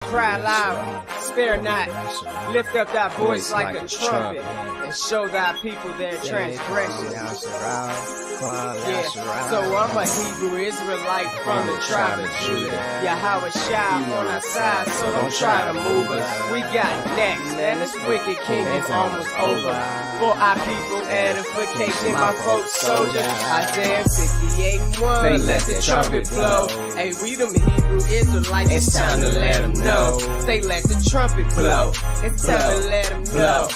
Cry loud, spare not, lift up thy voice like a trumpet, and show thy people their transgressions. Yeah, so I'm a Hebrew Israelite from the tribe of Judah. Yahawashi on our side, so don't try to move us. We got next, and this wicked kingdom's almost over. For our people, edification, my folks, soldiers. Isaiah 58:1. They let the trumpet blow. Hey, we them Hebrew Israelites, it's time to let them know. They let the trumpet blow. It's time to let them know.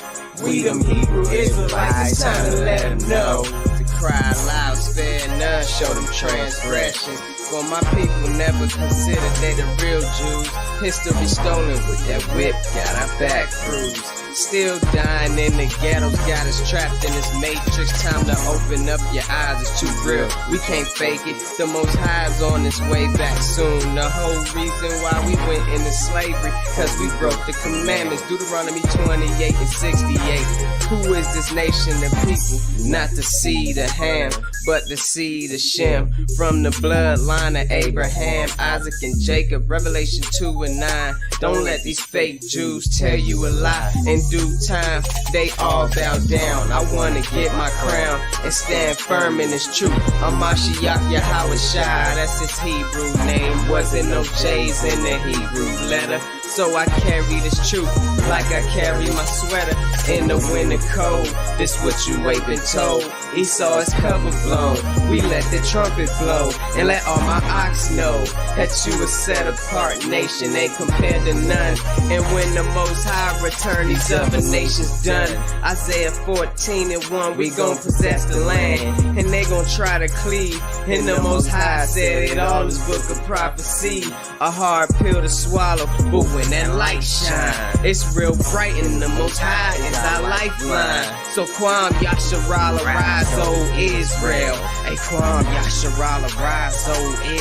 We them Hebrew Israelites, it's time to let them know. To cry loud, spare none, show them transgressions. For my people never consider they the real Jews. History stolen with that whip, got our back bruised. Still dying in the ghettos, got us trapped in this matrix. Time to open up your eyes, it's too real. We can't fake it. The Most High's on its way back soon. The whole reason why we went into slavery, cause we broke the commandments. Deuteronomy 28:68. Who is this nation of people? Not the seed of Ham, but the seed of Shem. From the bloodline of Abraham, Isaac, and Jacob. Revelation 2:9. Don't let these fake Jews tell you a lie. In due time, they all bow down. I wanna get my crown and stand firm in this truth. Ha Mashayach Yahawashi, that's his Hebrew name. Wasn't no J's in the Hebrew letter. So I carry this truth like I carry my sweater in the winter cold. This what you ain't been told. Esau is cover blown. We let the trumpet blow and let all my ox know that you a set apart nation, ain't compared to none. And when the Most High return, these other nations done. Isaiah 14:1, we gon' possess the land, and they gon' try to cleave. And the Most High said it all is book of prophecy, a hard pill to swallow, but when that light shine, it's real bright, and the Most High is our lifeline. So Kwam Yasharala, rise, O Israel. Hey, Kwam Yasharala, rise, O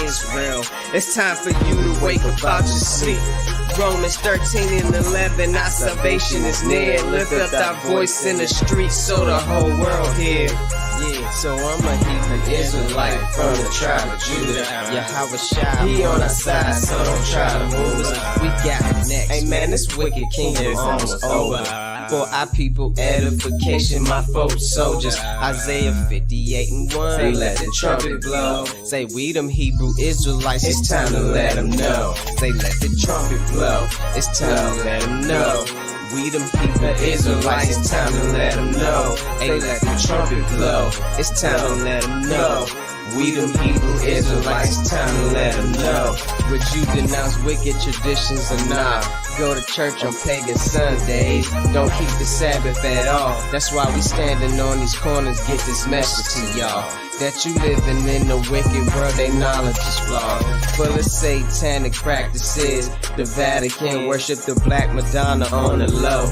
Israel. It's time for you to wake up out your sleep. Romans 13:11, our salvation is near. Lift up thy voice in the streets so the whole world hear. Yeah, so I'm a Hebrew Israelite from the tribe of Judah. Yahawashi, he on our side, so don't try to move us. We got it next. Hey man, this wicked kingdom is almost over. For our people, edification, my folks, soldiers. Isaiah 58:1. They let the trumpet blow. Say we them Hebrew Israelites, it's time to let them know. They let the trumpet blow. It's time to let them know. We them Hebrew Israelites, it's time to let them know. They let the trumpet blow. It's time to let them know. We them Hebrew Israelites, it's time to let them know. Would you denounce wicked traditions or not? Go to church on pagan Sundays, don't keep the Sabbath at all. That's why we standing on these corners, get this message to y'all. That you living in the wicked world, they knowledge is flawed. Full of satanic practices. The Vatican worship the Black Madonna on the low.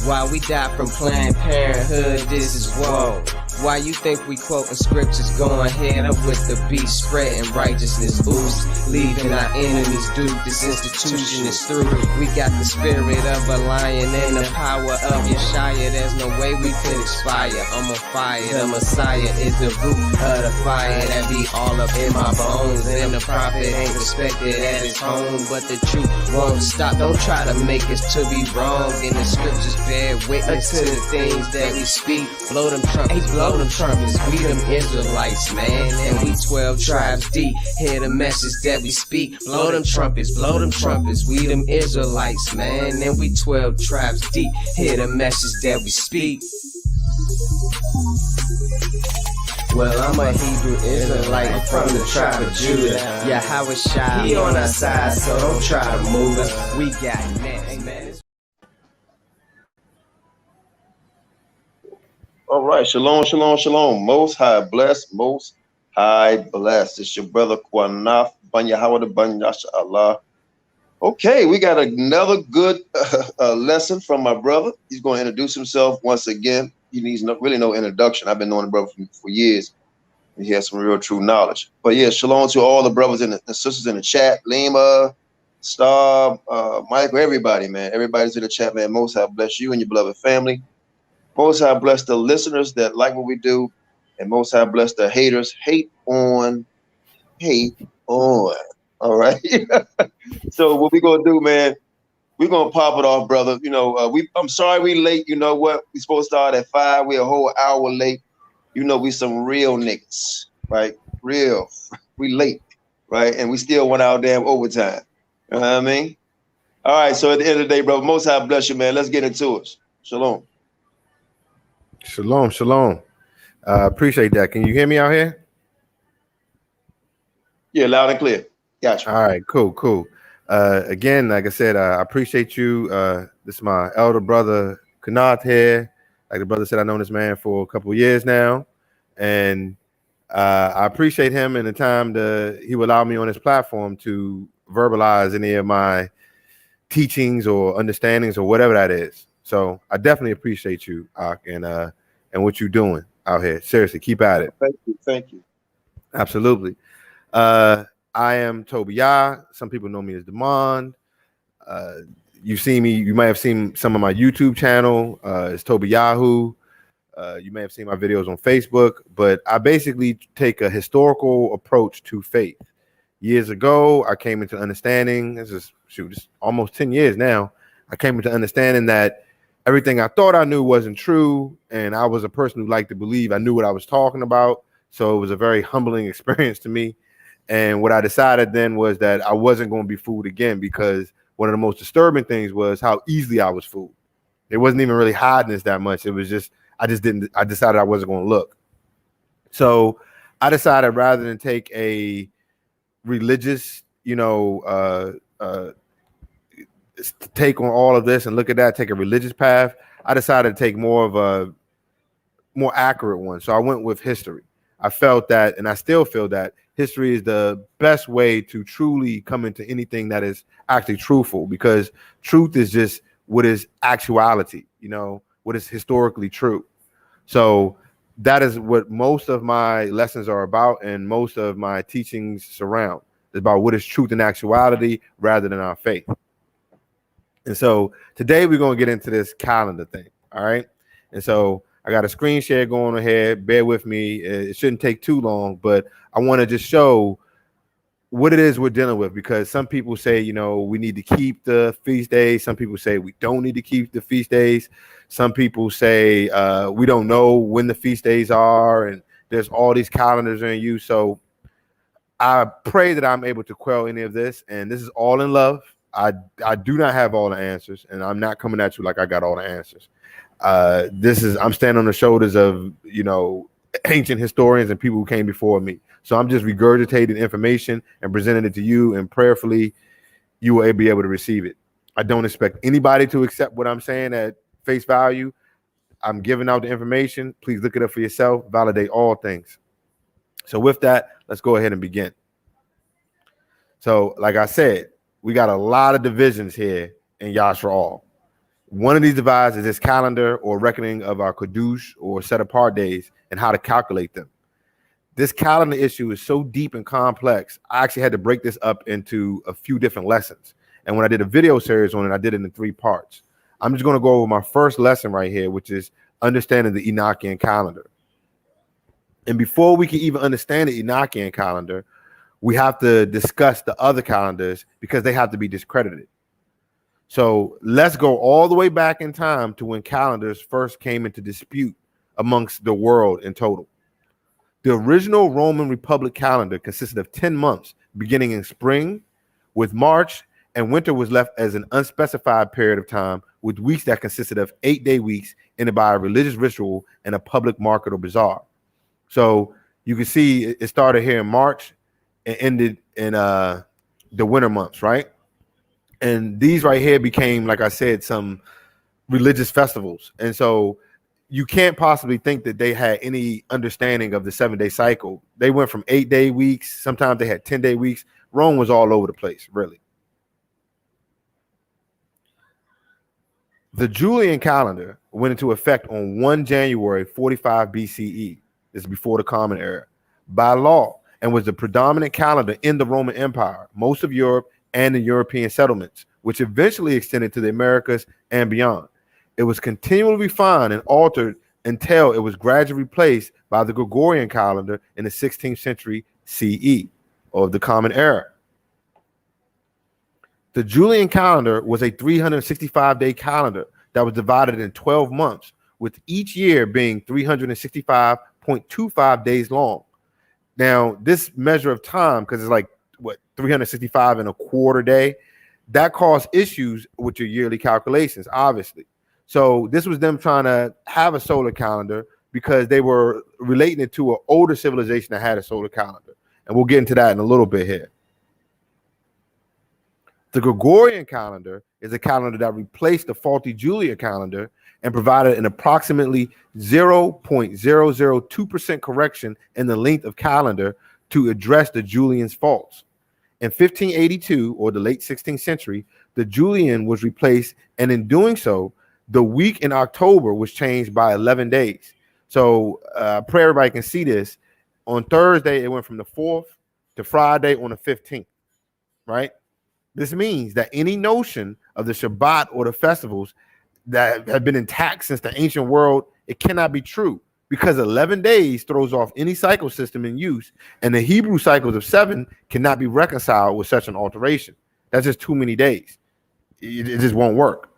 While we die from Planned Parenthood, this is woe. Why you think we quoting scriptures, going head up with the beast, spreading righteousness ooze, leaving our enemies duped. This institution is through. We got the spirit of a lion and the power of Yeshaya. There's no way we could expire. I'm on fire. The Messiah is the root of the fire that be all up in my bones. And the prophet ain't respected at his home, but the truth won't stop. Don't try to make us to be wrong. In the scriptures bear witness to the things that we speak. Blow them trumpets, blow them trumpets. We them Israelites, man, and we 12 tribes deep. Hear the message that we speak. Blow them trumpets, blow them trumpets. We them Israelites, man, and we 12 tribes deep. Hear the message that we speak. Well, I'm a Hebrew Israelite from the tribe of Judah. Yahawashi, he on our side, so don't try to move us. We got next. Amen. All right, shalom, shalom, shalom. Most High blessed, most High blessed. It's your brother QANATH, Banya Hawada Banyasha Allah. Okay, we got another good lesson from my brother. He's going to introduce himself once again. He needs really no introduction. I've been knowing the brother for years, and he has some real true knowledge. But yeah, shalom to all the brothers and the sisters in the chat. Lima, Star, Michael, everybody, man. Everybody's in the chat, man. Most High bless you and your beloved family. Most High bless the listeners that like what we do, and Most High bless the haters. Hate on. All right. So what we gonna do, man? we're gonna pop it off, brother. You know, I'm sorry we late. You know what? We supposed to start at 5. We're a whole hour late. You know, we some real niggas, right? Real. We late, right? And we still went out damn overtime. You know what I mean? All right. So at the end of the day, brother, Most High bless you, man. Let's get into it. Shalom. Shalom, shalom. Appreciate that. Can you hear me out here? Yeah, loud and clear. Gotcha. All right, cool. Again, like I said, I appreciate you. This is my elder brother, QANATH here. Like the brother said, I've known this man for a couple of years now. And I appreciate him and the time that he would allow me on his platform to verbalize any of my teachings or understandings or whatever that is. So I definitely appreciate you, Ak, and what you're doing out here. Seriously, keep at it. Thank you. Absolutely. I am Tobiah. Some people know me as Demand. You see me, you might have seen some of my YouTube channel. It's Tobiyahu. You may have seen my videos on Facebook, but I basically take a historical approach to faith. Years ago, I came into understanding, it's almost 10 years now. I came into understanding that everything I thought I knew wasn't true. And I was a person who liked to believe I knew what I was talking about. So it was a very humbling experience to me. And what I decided then was that I wasn't going to be fooled again, because one of the most disturbing things was how easily I was fooled. It wasn't even really hiding this that much. It was just, I decided I wasn't going to look. So I decided, rather than take a religious, take on all of this and look at that, take a religious path, I decided to take more of a more accurate one. So I went with history. I felt that, and I still feel that, history is the best way to truly come into anything that is actually truthful, because truth is just what is actuality, what is historically true. So that is what most of my lessons are about, and most of my teachings surround. It's about what is truth and actuality rather than our faith. And so today we're going to get into this calendar thing. All right. And so I got a screen share going ahead. Bear with me. It shouldn't take too long, but I want to just show what it is we're dealing with, because some people say, we need to keep the feast days. Some people say we don't need to keep the feast days. Some people say we don't know when the feast days are, and there's all these calendars in use. So I pray that I'm able to quell any of this, and this is all in love. I do not have all the answers, and I'm not coming at you like I got all the answers. I'm standing on the shoulders of, ancient historians and people who came before me. So I'm just regurgitating information and presenting it to you, and prayerfully you will be able to receive it. I don't expect anybody to accept what I'm saying at face value. I'm giving out the information. Please look it up for yourself. Validate all things. So with that, let's go ahead and begin. So like I said, we got a lot of divisions here in Yashar. One of these divides is this calendar or reckoning of our Kadush or set apart days and how to calculate them. This calendar issue is so deep and complex, I actually had to break this up into a few different lessons. And when I did a video series on it, I did it in 3 parts. I'm just going to go over my first lesson right here, which is understanding the Enochian calendar. And before we can even understand the Enochian calendar, we have to discuss the other calendars, because they have to be discredited. So let's go all the way back in time to when calendars first came into dispute amongst the world in total. The original Roman Republic calendar consisted of 10 months, beginning in spring, with March and winter was left as an unspecified period of time, with weeks that consisted of 8-day weeks ended by a religious ritual and a public market or bazaar. So you can see it started here in March and ended in the winter months, right? And these right here became, like I said, some religious festivals. And so you can't possibly think that they had any understanding of the 7-day cycle. They went from 8-day weeks. Sometimes they had 10-day weeks. Rome was all over the place, really. The Julian calendar went into effect on 1 January 45 BCE. This is before the Common Era, by law, and was the predominant calendar in the Roman Empire, most of Europe, and the European settlements, which eventually extended to the Americas and beyond. It was continually refined and altered until it was gradually replaced by the Gregorian calendar in the 16th century CE, or the Common Era. The Julian calendar was a 365-day calendar that was divided in 12 months, with each year being 365.25 days long. Now, this measure of time, because it's like, 365 and a quarter day, that caused issues with your yearly calculations, obviously. So this was them trying to have a solar calendar because they were relating it to an older civilization that had a solar calendar. And we'll get into that in a little bit here. The Gregorian calendar is a calendar that replaced the faulty Julian calendar and provided an approximately 0.002% correction in the length of calendar to address the Julian's faults. In 1582, or the late 16th century, the Julian was replaced, and in doing so, the week in October was changed by 11 days. So pray everybody can see this. On Thursday, it went from the 4th to Friday on the 15th, right? This means that any notion of the Shabbat or the festivals that have been intact since the ancient world, it cannot be true, because 11 days throws off any cycle system in use, and the Hebrew cycles of 7 cannot be reconciled with such an alteration. That's just too many days. It just won't work.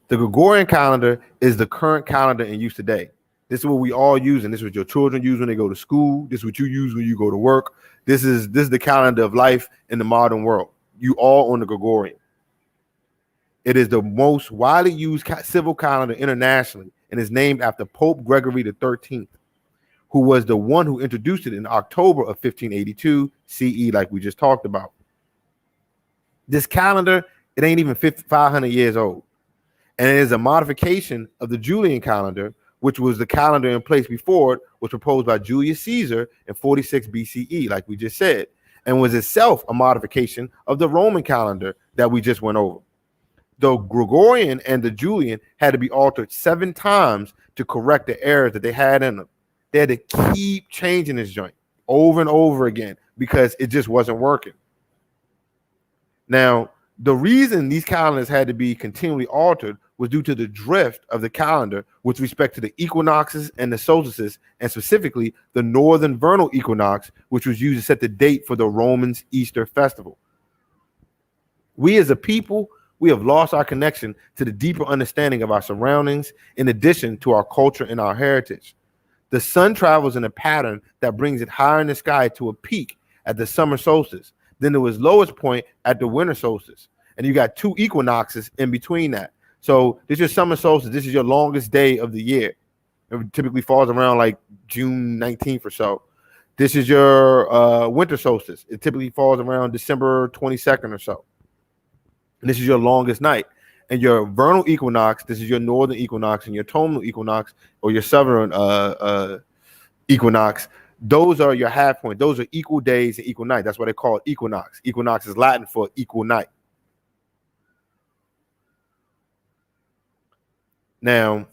The Gregorian calendar is the current calendar in use today. This is what we all use, and this is what your children use when they go to school. This is what you use when you go to work. This is the calendar of life in the modern world. You all on the Gregorian. It is the most widely used civil calendar internationally and is named after Pope Gregory XIII, who was the one who introduced it in October of 1582 CE, like we just talked about. This calendar, it ain't even 500 years old, and it is a modification of the Julian calendar, which was the calendar in place before it, was proposed by Julius Caesar in 46 BCE, like we just said, and was itself a modification of the Roman calendar that we just went over. The Gregorian and the Julian had to be altered 7 times to correct the errors that they had in them. They had to keep changing this joint over and over again because it just wasn't working. Now, the reason these calendars had to be continually altered was due to the drift of the calendar with respect to the equinoxes and the solstices, and specifically the northern vernal equinox, which was used to set the date for the Romans' Easter festival. We as a people, we have lost our connection to the deeper understanding of our surroundings, in addition to our culture and our heritage. The sun travels in a pattern that brings it higher in the sky to a peak at the summer solstice, then to its lowest point at the winter solstice. And you got 2 equinoxes in between that. So this is your summer solstice. This is your longest day of the year. It typically falls around like June 19th or so. This is your winter solstice. It typically falls around December 22nd or so. And this is your longest night. And your vernal equinox, this is your northern equinox, and your tonal equinox, or your southern equinox, those are your half point. Those are equal days and equal night. That's why they call it equinox. Equinox is Latin for equal night. Now,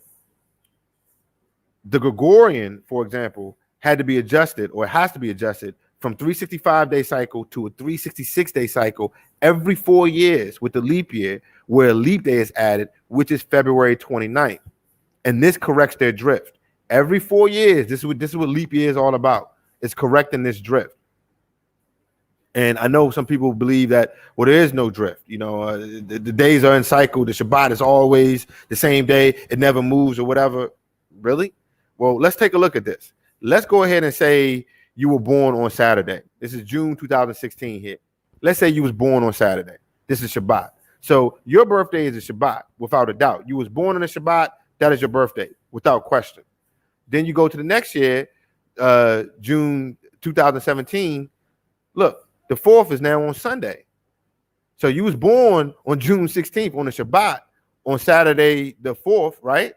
the Gregorian, for example, had to be adjusted, or has to be adjusted, from 365-day cycle to a 366-day cycle every 4 years with the leap year, where a leap day is added, which is February 29th. And this corrects their drift. Every 4 years, this is what leap year is all about. It's correcting this drift. And I know some people believe that, well, there is no drift. You know, the days are in cycle. The Shabbat is always the same day. It never moves or whatever. Really? Well, let's take a look at this. Let's go ahead and say you were born on Saturday. This is June 2016 here. Let's say you was born on Saturday. This is Shabbat. So your birthday is a Shabbat, without a doubt. You was born on a Shabbat. That is your birthday, without question. Then you go to the next year, June 2017. Look, the 4th is now on Sunday. So you was born on June 16th on a Shabbat, on Saturday the 4th, right?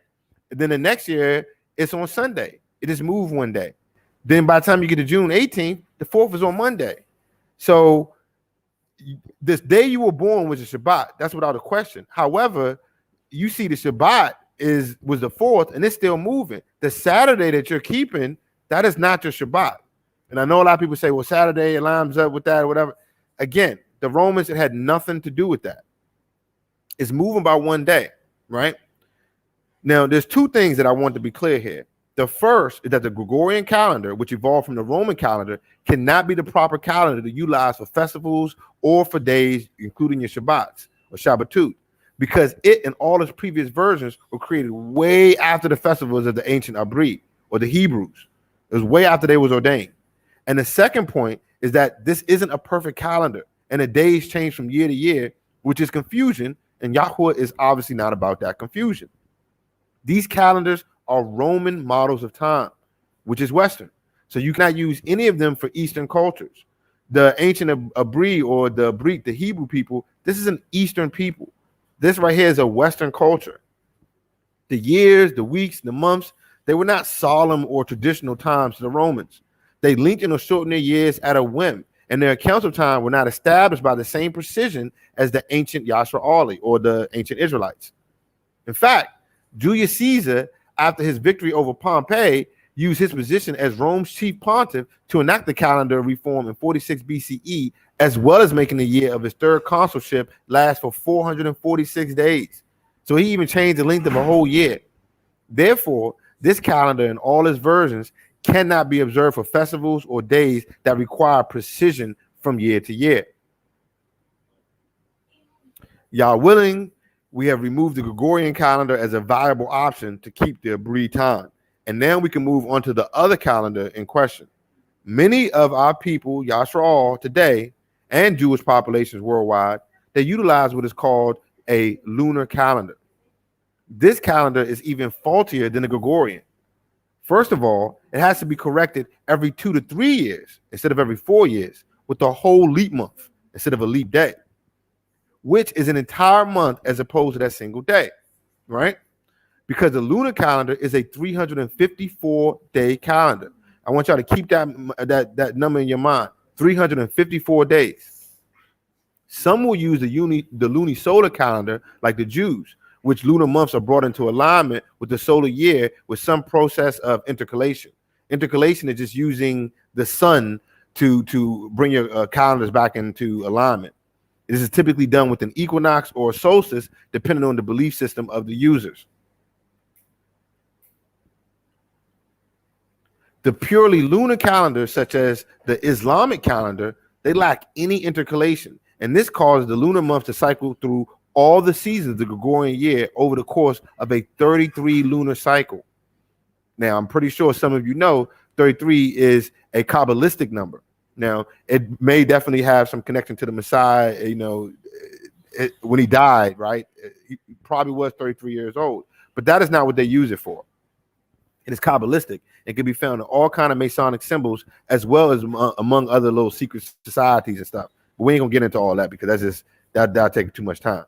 And then the next year, it's on Sunday. It just moved one day. Then by the time you get to June 18th, the 4th is on Monday. So this day you were born was a Shabbat. That's without a question. However, you see the Shabbat was the 4th, and it's still moving. The Saturday that you're keeping, that is not your Shabbat. And I know a lot of people say, well, Saturday it lines up with that or whatever. Again, the Romans, it had nothing to do with that. It's moving by one day, right? Now, there's 2 things that I want to be clear here. The first is that the Gregorian calendar, which evolved from the Roman calendar, cannot be the proper calendar to utilize for festivals or for days, including your Shabbats or Shabbatut, because it and all its previous versions were created way after the festivals of the ancient Abri or the Hebrews. It was way after they was ordained. And the second point is that this isn't a perfect calendar, and the days change from year to year, which is confusion, and Yahuwah is obviously not about that confusion. These calendars are Roman models of time, which is Western. So you cannot use any of them for Eastern cultures. The ancient Abri or the Abri, the Hebrew people, this is an Eastern people. This right here is a Western culture. The years, the weeks, the months, they were not solemn or traditional times to the Romans. They lengthened or shortened their years at a whim, and their accounts of time were not established by the same precision as the ancient Yasharali or the ancient Israelites. In fact, Julius Caesar, after his victory over Pompey, used his position as Rome's chief pontiff to enact the calendar reform in 46 BCE, as well as making the year of his third consulship last for 446 days. So he even changed the length of a whole year. Therefore, this calendar in all its versions cannot be observed for festivals or days that require precision from year to year. Y'all willing, we have removed the Gregorian calendar as a viable option to keep the Abri time. And now we can move on to the other calendar in question. Many of our people, Yashraal, today, and Jewish populations worldwide, they utilize what is called a lunar calendar. This calendar is even faultier than the Gregorian. First of all, it has to be corrected every 2 to 3 years instead of every 4 years, with the whole leap month instead of a leap day, which is an entire month as opposed to that single day, right? Because the lunar calendar is a 354-day calendar. I want y'all to keep that number in your mind, 354 days. Some will use the lunisolar calendar like the Jews, which lunar months are brought into alignment with the solar year with some process of intercalation. Intercalation is just using the sun to bring your calendars back into alignment. This is typically done with an equinox or a solstice, depending on the belief system of the users. The purely lunar calendars, such as the Islamic calendar, they lack any intercalation, and this causes the lunar month to cycle through all the seasons of the Gregorian year over the course of a 33 lunar cycle. Now, I'm pretty sure some of you know 33 is a Kabbalistic number. Now, it may definitely have some connection to the Messiah, when he died, right? He probably was 33 years old, but that is not what they use it for. It is Kabbalistic. It can be found in all kinds of Masonic symbols, as well as among other little secret societies and stuff. But we ain't gonna get into all that because that'll take too much time.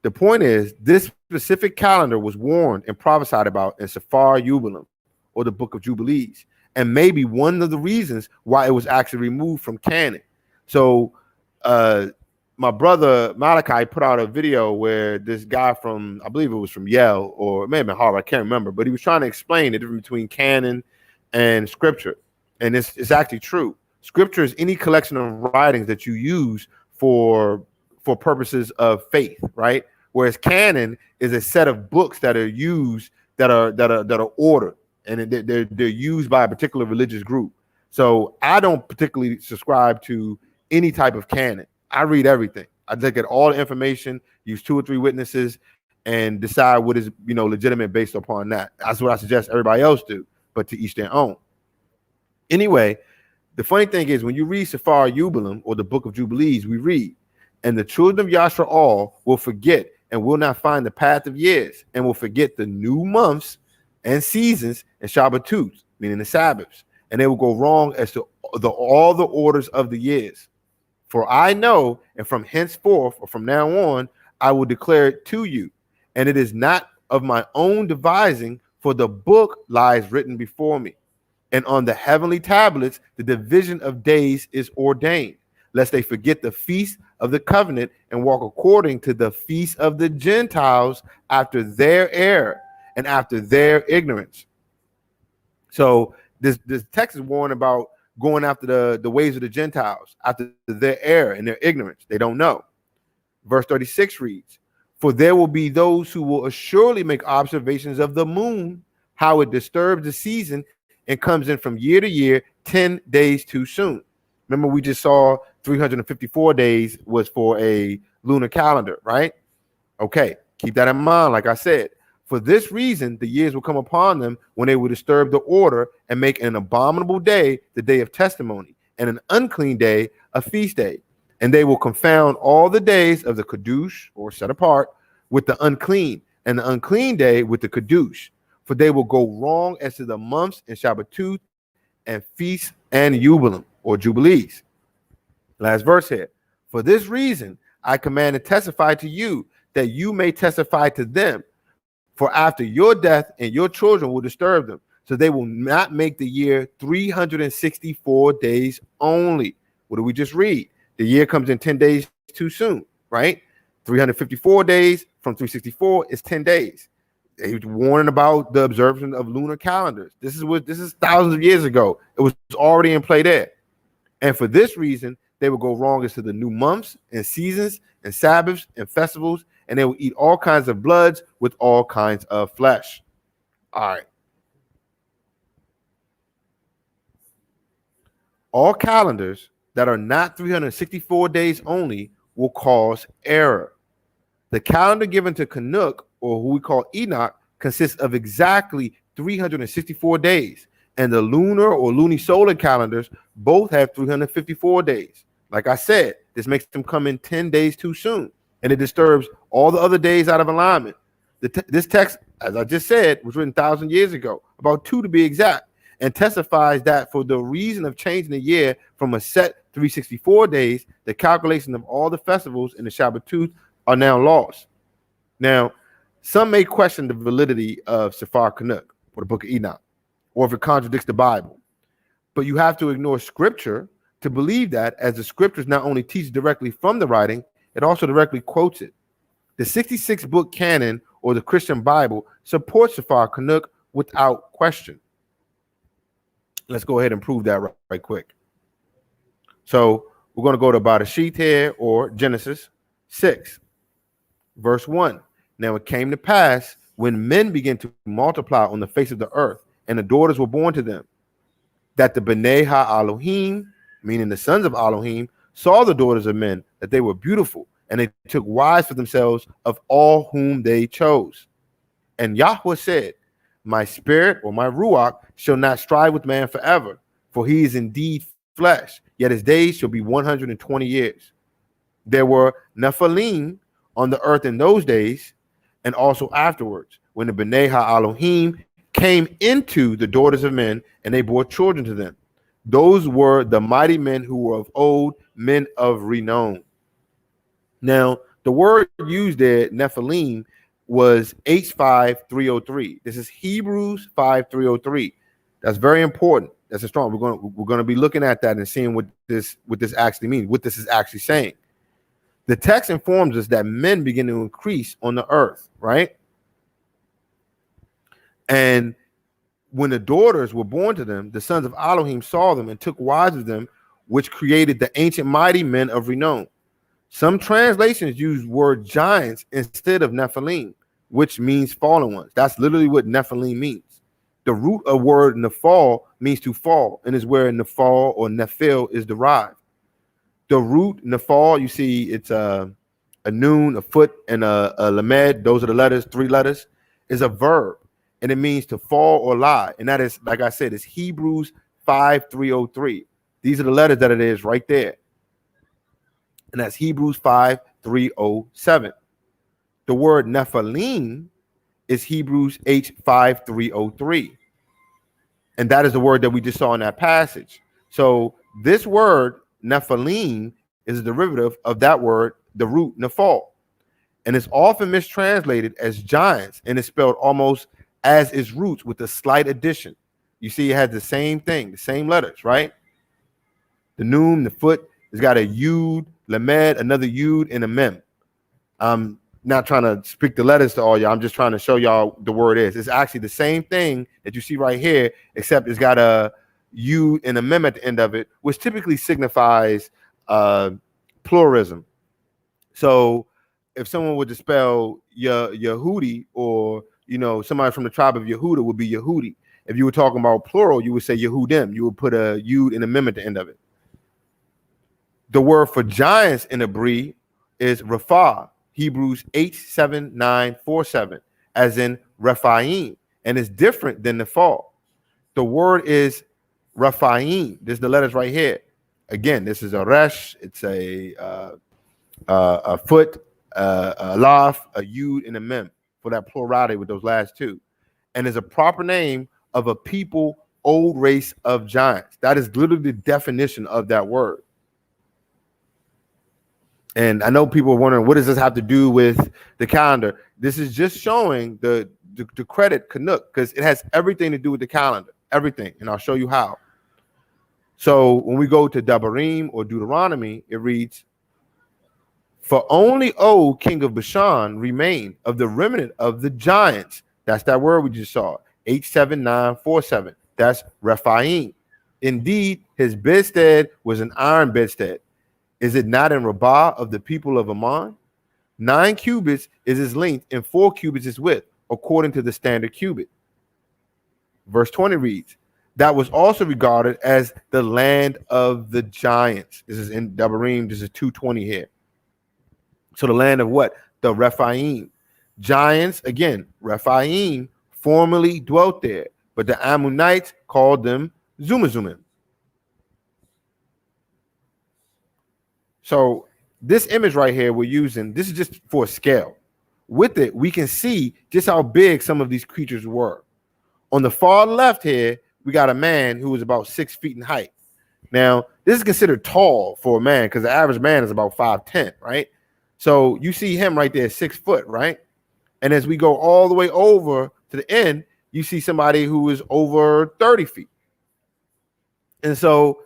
The point is, this specific calendar was warned and prophesied about in Sefer Jubileum, or the Book of Jubilees, and maybe one of the reasons why it was actually removed from canon. So my brother Malachi put out a video where this guy from, I believe it was from Yale, or it may have been Harvard, I can't remember, but he was trying to explain the difference between canon and scripture. And it's actually true. Scripture is any collection of writings that you use for purposes of faith, right? Whereas canon is a set of books that are used, that are ordered, and they're used by a particular religious group. So I don't particularly subscribe to any type of canon. I read everything. I look at all the information, use 2 or 3 witnesses, and decide what is legitimate based upon that. That's what I suggest everybody else do, but to each their own. Anyway, the funny thing is, when you read Sefer Jubileum, or the Book of Jubilees, we read, and the children of Yashar'al will forget and will not find the path of years, and will forget the new months and seasons and Shabbatut, meaning the Sabbaths, and they will go wrong as to all the orders of the years. For I know, and from henceforth, or from now on, I will declare it to you, and it is not of my own devising, for the book lies written before me, and on the heavenly tablets the division of days is ordained, lest they forget the feast of the covenant and walk according to the feast of the Gentiles after their error and after their ignorance. So this text is warning about going after the ways of the Gentiles, after their error and their ignorance. They don't know. Verse 36 reads, for there will be those who will assuredly make observations of the moon, how it disturbs the season and comes in from year to year 10 days too soon. Remember, we just saw 354 days was for a lunar calendar, right? Okay, keep that in mind. Like I said, for this reason, the years will come upon them when they will disturb the order and make an abominable day the day of testimony, and an unclean day a feast day. And they will confound all the days of the Kadush, or set apart, with the unclean, and the unclean day with the Kadush. For they will go wrong as to the months and Shabbatut and feasts and Jubilim, or Jubilees. Last verse here. For this reason, I command and testify to you, that you may testify to them. For after your death and your children will disturb them, so they will not make the year 364 days only. What do we just read? The year comes in 10 days too soon, right? 354 days from 364 is 10 days. They were warning about the observance of lunar calendars. This is thousands of years ago. It was already in play there. And for this reason, they will go wrong as to the new months and seasons and Sabbaths and festivals, and they will eat all kinds of bloods with all kinds of flesh. All right. All calendars that are not 364 days only will cause error. The calendar given to Canuck, or who we call Enoch, consists of exactly 364 days, and the lunar or lunisolar calendars both have 354 days. Like I said, this makes them come in 10 days too soon, and it disturbs all the other days out of alignment. This text, as I just said, was written 1,000 years ago, about 2 to be exact, and testifies that for the reason of changing the year from a set 364 days, the calculation of all the festivals in the Shabbatut are now lost. Now, some may question the validity of Sefer Canuck, or the Book of Enoch, or if it contradicts the Bible. But you have to ignore scripture to believe that, as the scriptures not only teach directly from the writing, it also directly quotes it. The 66-book canon, or the Christian Bible, supports Sefer Canuck without question. Let's go ahead and prove that right quick. So we're going to go to Bereshit here, or Genesis 6, verse 1. Now it came to pass, when men began to multiply on the face of the earth, and the daughters were born to them, that the B'nai Ha-Elohim, meaning the sons of Elohim, saw the daughters of men, that they were beautiful, and they took wives for themselves of all whom they chose. And Yahweh said, my spirit, or my Ruach, shall not strive with man forever, for he is indeed flesh, yet his days shall be 120 years. There were Nephilim on the earth in those days, and also afterwards, when the B'nai Ha-Elohim came into the daughters of men, and they bore children to them. Those were the mighty men who were of old, men of renown. Now, the word used there, Nephilim, was H5303. This is Hebrews 5303. That's very important. That's a strong. We're going to be looking at that and seeing what this actually means, what this is actually saying. The text informs us that men begin to increase on the earth, right? And when the daughters were born to them, the sons of Elohim saw them and took wives of them, which created the ancient mighty men of renown. Some translations use word giants instead of Nephilim, which means fallen ones. That's literally what Nephilim means. The root of word nephal means to fall, and is where nephal or nephil is derived. The root nephal, you see, it's a noon, a foot, and a lamed. Those are the letters, 3 letters, is a verb, and it means to fall or lie. And that is, like I said, it's Hebrews 5303. These are the letters that it is right there. And that's Hebrews 5307. The word Nephilim is Hebrews H5303. And that is the word that we just saw in that passage. So this word Nephilim is a derivative of that word, the root nephal. And it's often mistranslated as giants, and it's spelled almost as its roots with a slight addition. You see, it has the same thing, the same letters, right? The noon, the foot, it's got a yud, lamed, another yud, and a mem. I'm not trying to speak the letters to all y'all. I'm just trying to show y'all the word is. It's actually the same thing that you see right here, except it's got a yud and a mem at the end of it, which typically signifies pluralism. So if someone would to spell Yehudi or somebody from the tribe of Yehuda would be Yehudi. If you were talking about plural, you would say Yehudim. You would put a yud and a mem at the end of it. The word for giants in Hebrew is Rapha, Hebrews 8:7-9-4-7, as in Rephaim, and it's different than the fall. The word is Rephaim. There's the letters right here. Again, this is a resh. It's a foot, a laf, a yud, and a mem for that plurality with those last two, and is a proper name of a people, old race of giants. That is literally the definition of that word. And I know people are wondering, what does this have to do with the calendar? This is just showing the credit QANATH, because it has everything to do with the calendar, everything. And I'll show you how. So when we go to Devarim or Deuteronomy, it reads, "For only Og, king of Bashan, remained of the remnant of the giants." That's that word we just saw. 8:7-9-4-7. That's Rephaim. Indeed, his bedstead was an iron bedstead. Is it not in Rabbah of the people of Ammon? 9 cubits is his length, and 4 cubits his width, according to the standard cubit. Verse 20 reads, "That was also regarded as the land of the giants." This is in Devarim. This is 2:20 here. So the land of what? The Rephaim. Giants, again, Rephaim formerly dwelt there, but the Ammonites called them Zumazumim. So this image right here we're using, this is just for scale. With it, we can see just how big some of these creatures were. On the far left here, we got a man who was about 6 feet in height. Now, this is considered tall for a man because the average man is about 5'10", right? So you see him right there, 6 foot, right? And as we go all the way over to the end, you see somebody who is over 30 feet. And so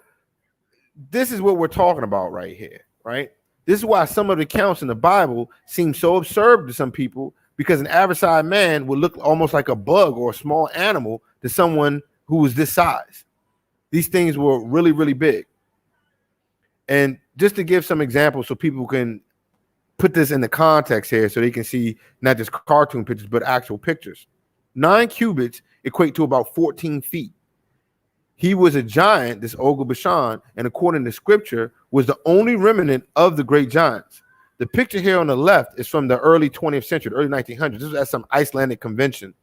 this is what we're talking about right here, right? This is why some of the accounts in the Bible seem so absurd to some people, because an average sized man would look almost like a bug or a small animal to someone who was this size. These things were really, really big. And just to give some examples so people can put this in the context here so they can see not just cartoon pictures, but actual pictures. 9 cubits equate to about 14 feet. He was a giant, this Og Bashan, and according to scripture, was the only remnant of the great giants. The picture here on the left is from the early 20th century, early 1900s. This was at some Icelandic convention.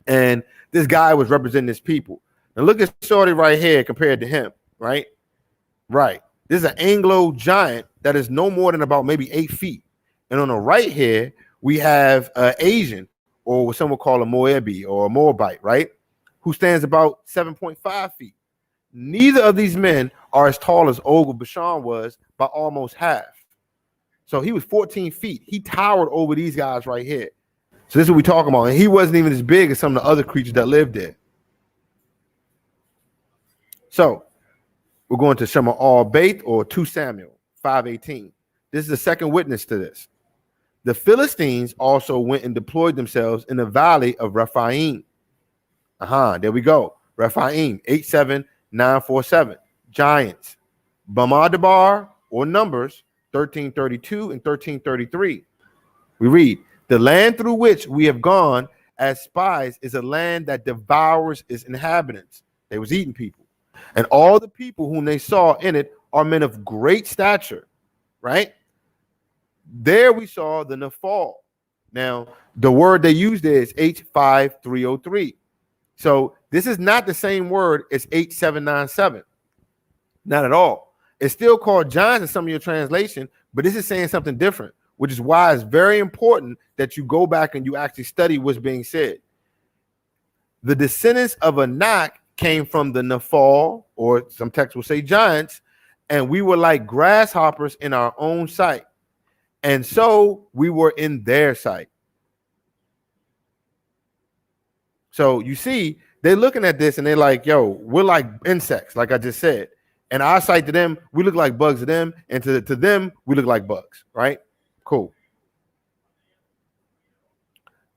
And this guy was representing his people. Now look at Shorty right here compared to him, right? Right. This is an Anglo giant that is no more than about maybe 8 feet. And on the right here, we have Asian, or what some would call a Moabi or a Moabite, right? Who stands about 7.5 feet. Neither of these men are as tall as Og Bashan was by almost half. So he was 14 feet. He towered over these guys right here. So this is what we're talking about. And he wasn't even as big as some of the other creatures that lived there. So we're going to Shema Al Beit, or 2 Samuel 5:18. This is the second witness to this. The Philistines also went and deployed themselves in the valley of Rephaim. There we go. Rephaim 8:7-9-4-7. Giants. Bamadabar, or Numbers 13:32 and 13:33. We read, "The land through which we have gone as spies is a land that devours its inhabitants." They was eating people. "And all the people whom they saw in it are men of great stature," right? There we saw the Nephal. Now, the word they used there is H5303. So this is not the same word as 8797. Not at all. It's still called giants in some of your translation, but this is saying something different, which is why it's very important that you go back and you actually study what's being said. The descendants of Anak came from the Nephal, or some texts will say giants, and we were like grasshoppers in our own sight. And so we were in their sight. So you see, they're looking at this and they're like, yo, we're like insects, like I just said. And our sight to them, we look like bugs to them. And to them, we look like bugs, right? Cool.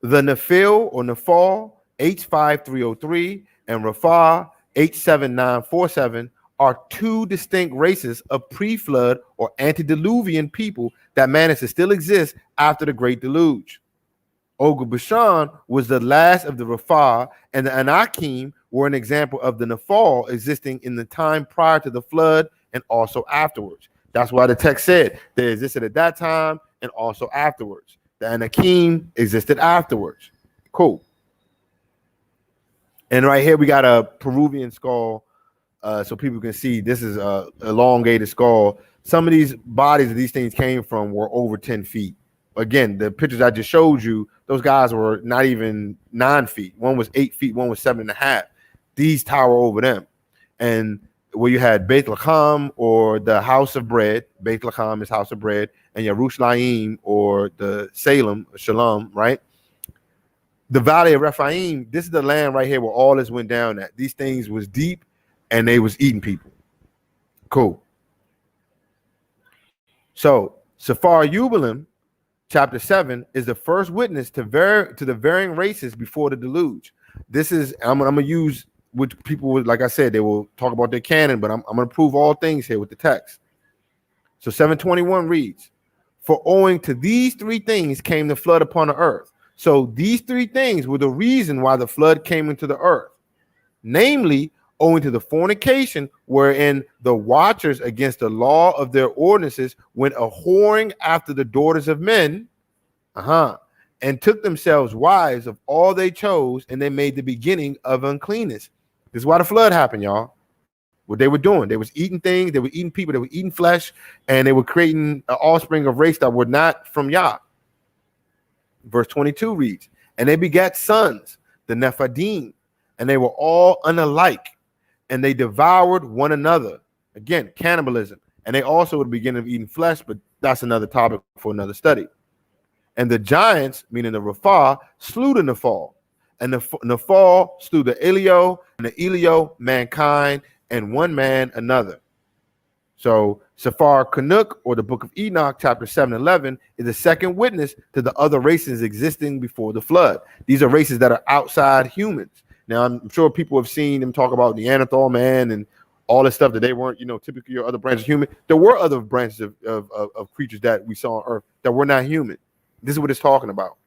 The Nephil, or Nephal, H5303, and Rapha, H7947, are 2 distinct races of pre-flood or antediluvian people that managed to still exist after the Great Deluge. Og Bashan was the last of the Rafah, and the Anakim were an example of the Nephal existing in the time prior to the flood and also afterwards. That's why the text said they existed at that time and also afterwards. The Anakim existed afterwards. Cool. And right here we got a Peruvian skull, so people can see this is a elongated skull. Some of these bodies that these things came from were over 10 feet. Again, the pictures I just showed you, those guys were not even 9 feet. One was 8 feet, one was 7.5. These tower over them. And where you had Beit Lacham, or the house of bread, Beit Lacham is house of bread, and Yerushalayim, or the Salem, Shalom, right? The valley of Rephaim, this is the land right here where all this went down at. These things was deep, and they was eating people. Cool. So, Safar Yubalim, chapter 7, is the first witness to the varying races before the deluge. This is, I'm going to use what people would, like I said, they will talk about their canon, but I'm going to prove all things here with the text. So 721 reads, for owing to these three things came the flood upon the earth. So these three things were the reason why the flood came into the earth. Namely, owing to the fornication wherein the watchers against the law of their ordinances went a whoring after the daughters of men, and took themselves wives of all they chose, and they made the beginning of uncleanness. This is why the flood happened, y'all. What they were doing, they was eating things, they were eating people, they were eating flesh, and they were creating an offspring of race that were not from Yah. Verse 22 reads, and they begat sons, the Nephidim, and they were all unalike, and they devoured one another. Again, cannibalism. And they also would begin of eating flesh, but that's another topic for another study. And the giants, meaning the Rafah, slew the Nephal. And the Nephal slew the Elio, and the Elio mankind, and one man another. So Safar Kanuk, or the book of Enoch, chapter 7:11, is the second witness to the other races existing before the flood. These are races that are outside humans. Now, I'm sure people have seen them talk about Neanderthal man and all this stuff that they weren't, typically your other branches of human. There were other branches of creatures that we saw on earth that were not human. This is what it's talking about.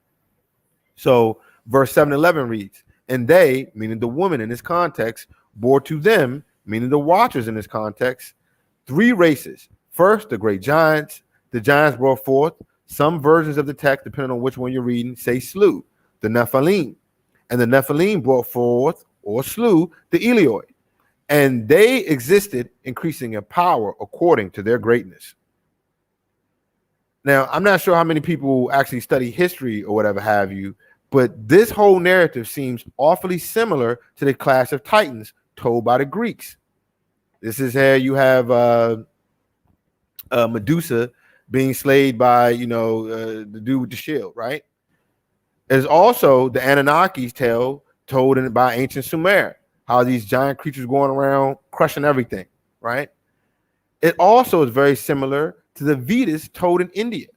So verse 7:11 reads, and they, meaning the woman in this context, bore to them, meaning the watchers in this context, three races. First, the great giants. The giants brought forth. Some versions of the text, depending on which one you're reading, say slew, the Nephilim. And the Nephilim brought forth or slew the Elioi. And they existed, increasing in power according to their greatness. Now, I'm not sure how many people actually study history or whatever have you, but this whole narrative seems awfully similar to the Clash of Titans told by the Greeks. This is how you have Medusa being slayed by, the dude with the shield, right? There's also the Anunnaki's tale told by ancient Sumer, how these giant creatures going around crushing everything, right? It also is very similar to the Vedas told in India.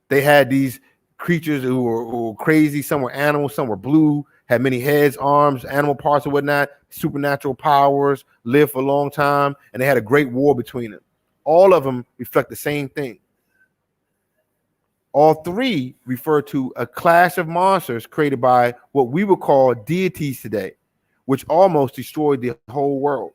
They had these creatures who were crazy. Some were animals, some were blue, had many heads, arms, animal parts, and whatnot, supernatural powers, lived for a long time, and they had a great war between them. All of them reflect the same thing. All three refer to a clash of monsters created by what we would call deities today, which almost destroyed the whole world.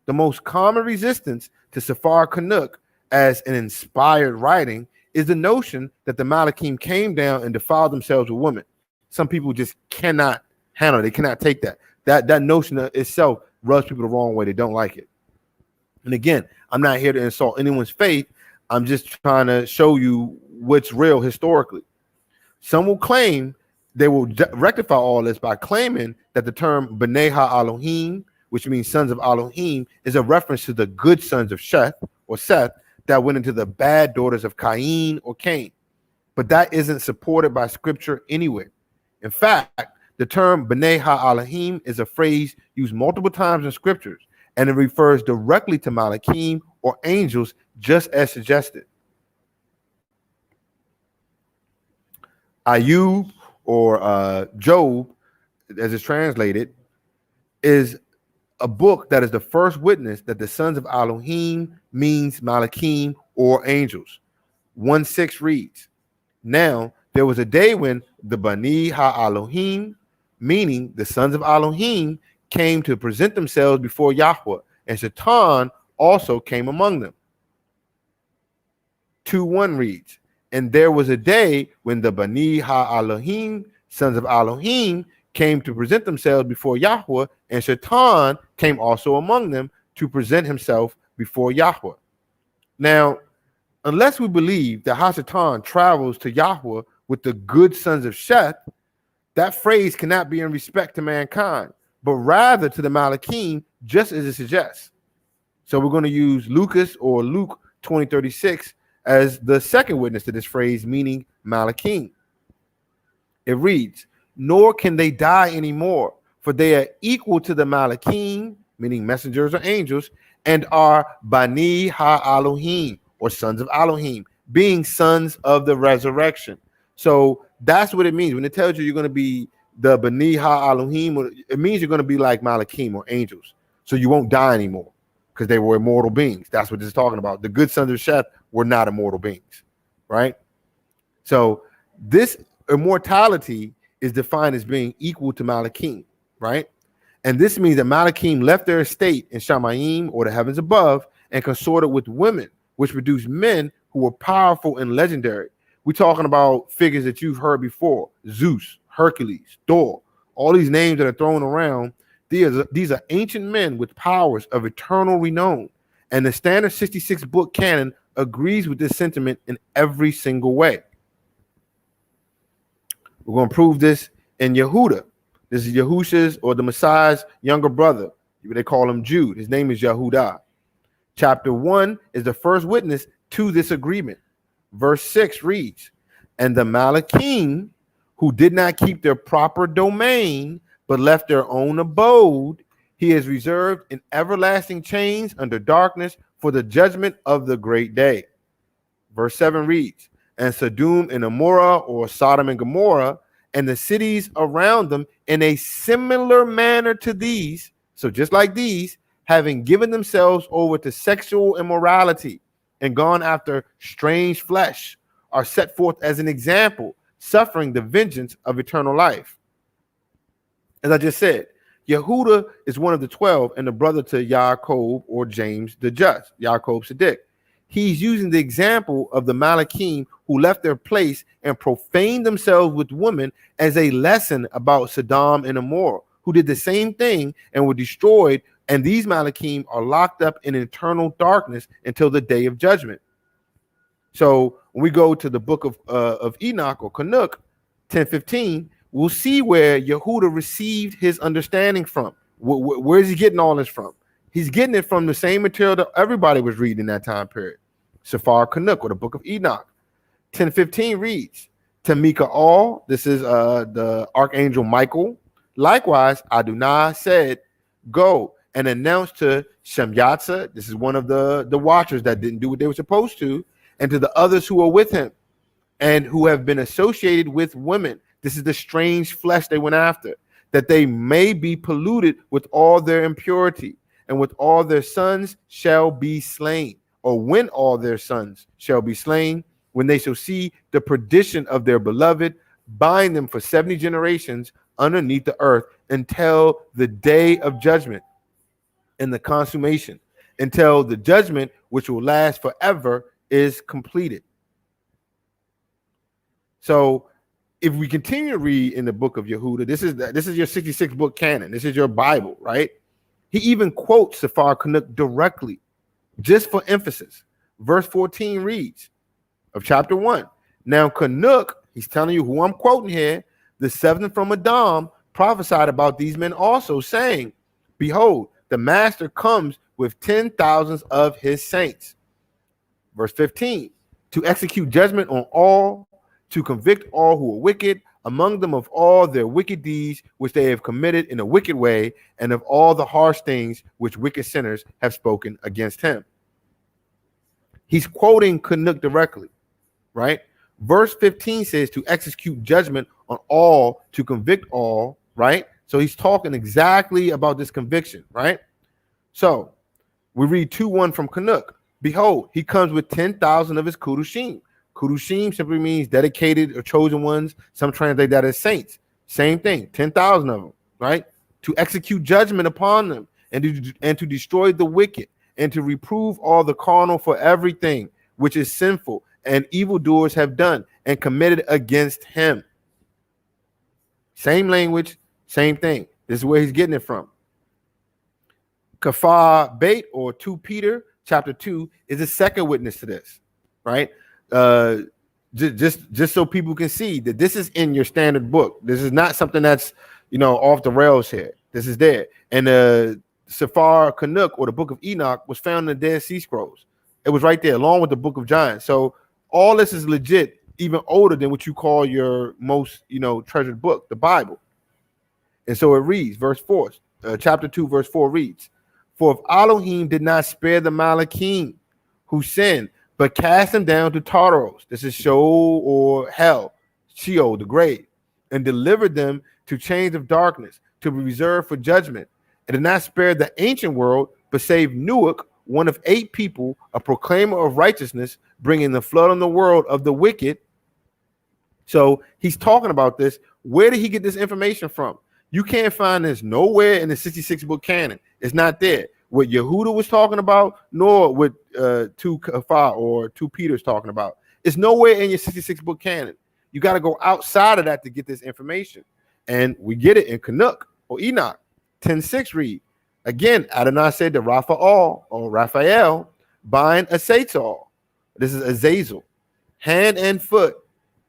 The most common resistance to Safar Kanuk as an inspired writing is the notion that the Malachim came down and defiled themselves with women. Some people just cannot handle it. They cannot take that. That notion itself rubs people the wrong way. They don't like it. And again, I'm not here to insult anyone's faith. I'm just trying to show you what's real historically. Some will claim, they will rectify all this by claiming that the term B'nai Ha-Elohim, which means sons of Elohim, is a reference to the good sons of Seth or Seth that went into the bad daughters of Cain or Cain. But that isn't supported by scripture anywhere. In fact, the term B'nai Ha-Elohim is a phrase used multiple times in scriptures, and it refers directly to Malachim or angels, just as suggested. Ayub, or Job, as it's translated, is a book that is the first witness that the sons of Elohim means Malachim or angels. 1:6 reads, now There was a day when the Bani Ha-Elohim, meaning the sons of Elohim, came to present themselves before Yahweh, and Satan also came among them. 2:1 reads, and there was a day when the Bani Ha-Elohim, sons of Elohim, came to present themselves before Yahweh, and Satan came also among them to present himself before Yahweh. Now, unless we believe that Satan travels to Yahweh with the good sons of Sheth, that phrase cannot be in respect to mankind, but rather to the Malachim, just as it suggests. So we're going to use Lucas or Luke 20:36 as the second witness to this phrase, meaning Malachim. It reads, nor can they die anymore, for they are equal to the Malachim, meaning messengers or angels, and are Bani Ha-Elohim, or sons of Elohim, being sons of the resurrection. So that's what it means. When it tells you you're going to be the Bani Ha-Elohim, it means you're going to be like Malachim or angels. So you won't die anymore because they were immortal beings. That's what this is talking about. The good sons of Sheth were not immortal beings, right? So this immortality is defined as being equal to Malachim, right? And this means that Malachim left their estate in Shamayim, or the heavens above, and consorted with women, which produced men who were powerful and legendary. We're talking about figures that you've heard before: Zeus, Hercules, Thor, all these names that are thrown around. These are ancient men with powers of eternal renown. And the standard 66 book canon agrees with this sentiment in every single way. We're going to prove this in Yehuda. This is Yahusha's, or the Messiah's, younger brother. They call him Jude. His name is Yehuda. Chapter 1 is the first witness to this agreement. Verse 6 reads, and the Malachim, who did not keep their proper domain, but left their own abode, he has reserved in everlasting chains under darkness for the judgment of the great day. Verse 7 reads, and Sodom and Amorah, or Sodom and Gomorrah, and the cities around them in a similar manner to these, so just like these, having given themselves over to sexual immorality and gone after strange flesh, are set forth as an example, suffering the vengeance of eternal life. As I just said, Yehuda is one of the 12 and the brother to Yaakov, or James the Just, Yaakov Sadiq. He's using the example of the Malachim who left their place and profaned themselves with women as a lesson about Sodom and Amorah, who did the same thing and were destroyed. And these Malachim are locked up in eternal darkness until the day of judgment. So when we go to the book of Enoch, or QANATH 10:15, we'll see where Yehuda received his understanding from. Where is he getting all this from? He's getting it from the same material that everybody was reading in that time period. Sefer QANATH, or the book of Enoch. 10:15 reads, to Mikael, this is the archangel Michael. Likewise, Adonai said, go and announce to Shemyatza, this is one of the watchers that didn't do what they were supposed to, and to the others who are with him and who have been associated with women. This is the strange flesh they went after, that they may be polluted with all their impurity, and with all their sons shall be slain, or when all their sons shall be slain, when they shall see the perdition of their beloved, bind them for 70 generations underneath the earth until the day of judgment and the consummation, until the judgment which will last forever is completed. So if we continue to read in the book of Yehuda, this is your 66 book canon. This is your Bible, right? He even quotes Sefer QANATH directly, just for emphasis. Verse 14 reads of chapter 1. Now QANATH, he's telling you who I'm quoting here, the seventh from Adam, prophesied about these men also, saying, behold, the master comes with 10,000s of his saints. Verse 15, to execute judgment on all, to convict all who are wicked, among them of all their wicked deeds which they have committed in a wicked way, and of all the harsh things which wicked sinners have spoken against him. He's quoting QANATH directly, right? Verse 15 says to execute judgment on all, to convict all, right? So he's talking exactly about this conviction, right? So we read 2:1 from QANATH. Behold, he comes with 10,000 of his Kudushim. Kudushim simply means dedicated or chosen ones. Some translate that as saints. Same thing, 10,000 of them, right? To execute judgment upon them and to destroy the wicked and to reprove all the carnal for everything which is sinful and evildoers have done and committed against him. Same language, same thing. This is where he's getting it from. Kafar Bait, or 2 Peter chapter 2, is a second witness to this, right? Just so people can see that this is in your standard book. This is not something that's, off the rails here. This is there. And the Sefer QANATH, or the Book of Enoch, was found in the Dead Sea Scrolls. It was right there, along with the Book of John. So all this is legit, even older than what you call your most, treasured book, the Bible. And so it reads, verse 4, chapter 2, verse 4 reads, "For if Elohim did not spare the Malachim who sinned, but cast them down to Tartarus," this is Sheol or hell, Sheol, the grave, "and delivered them to chains of darkness, to be reserved for judgment, and did not spare the ancient world, but saved Nuach, one of 8 people, a proclaimer of righteousness, bringing the flood on the world of the wicked." So he's talking about this. Where did he get this information from? You can't find this nowhere in the 66 book canon. It's not there. What Yehuda was talking about, nor what 2 Kafar or 2 Peter's talking about. It's nowhere in your 66 book canon. You got to go outside of that to get this information. And we get it in QANATH or Enoch. 10:6 read, again, Adonai said to Raphael or Raphael, "Bind a Sator." This is Azazel. "Hand and foot,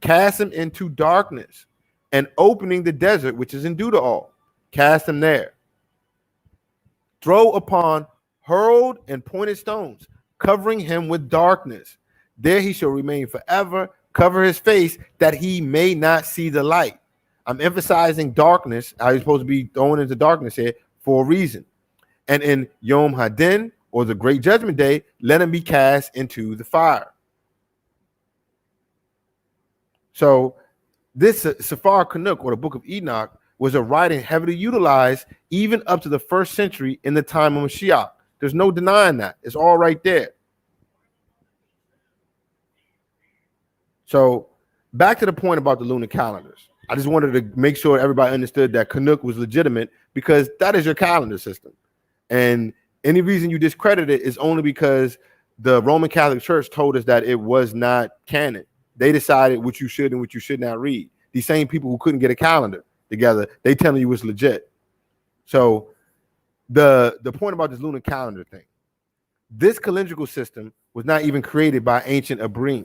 cast him into darkness, and opening the desert," which is in Deuteral, "cast him there. Throw upon hurled and pointed stones, covering him with darkness. There he shall remain forever, cover his face, that he may not see the light." I'm emphasizing darkness, how you're supposed to be thrown into darkness here, for a reason. "And in Yom Hadin, or the great judgment day, let him be cast into the fire." So this Sefer QANATH, or the Book of Enoch, was a writing heavily utilized even up to the 1st century in the time of Mashiach. There's no denying that. It's all right there. So back to the point about the lunar calendars. I just wanted to make sure everybody understood that QANATH was legitimate, because that is your calendar system. And any reason you discredit it is only because the Roman Catholic Church told us that it was not canon. They decided what you should and what you should not read. These same people who couldn't get a calendar together, they telling you it's legit. So the point about this lunar calendar thing, this calendrical system was not even created by ancient Abrim,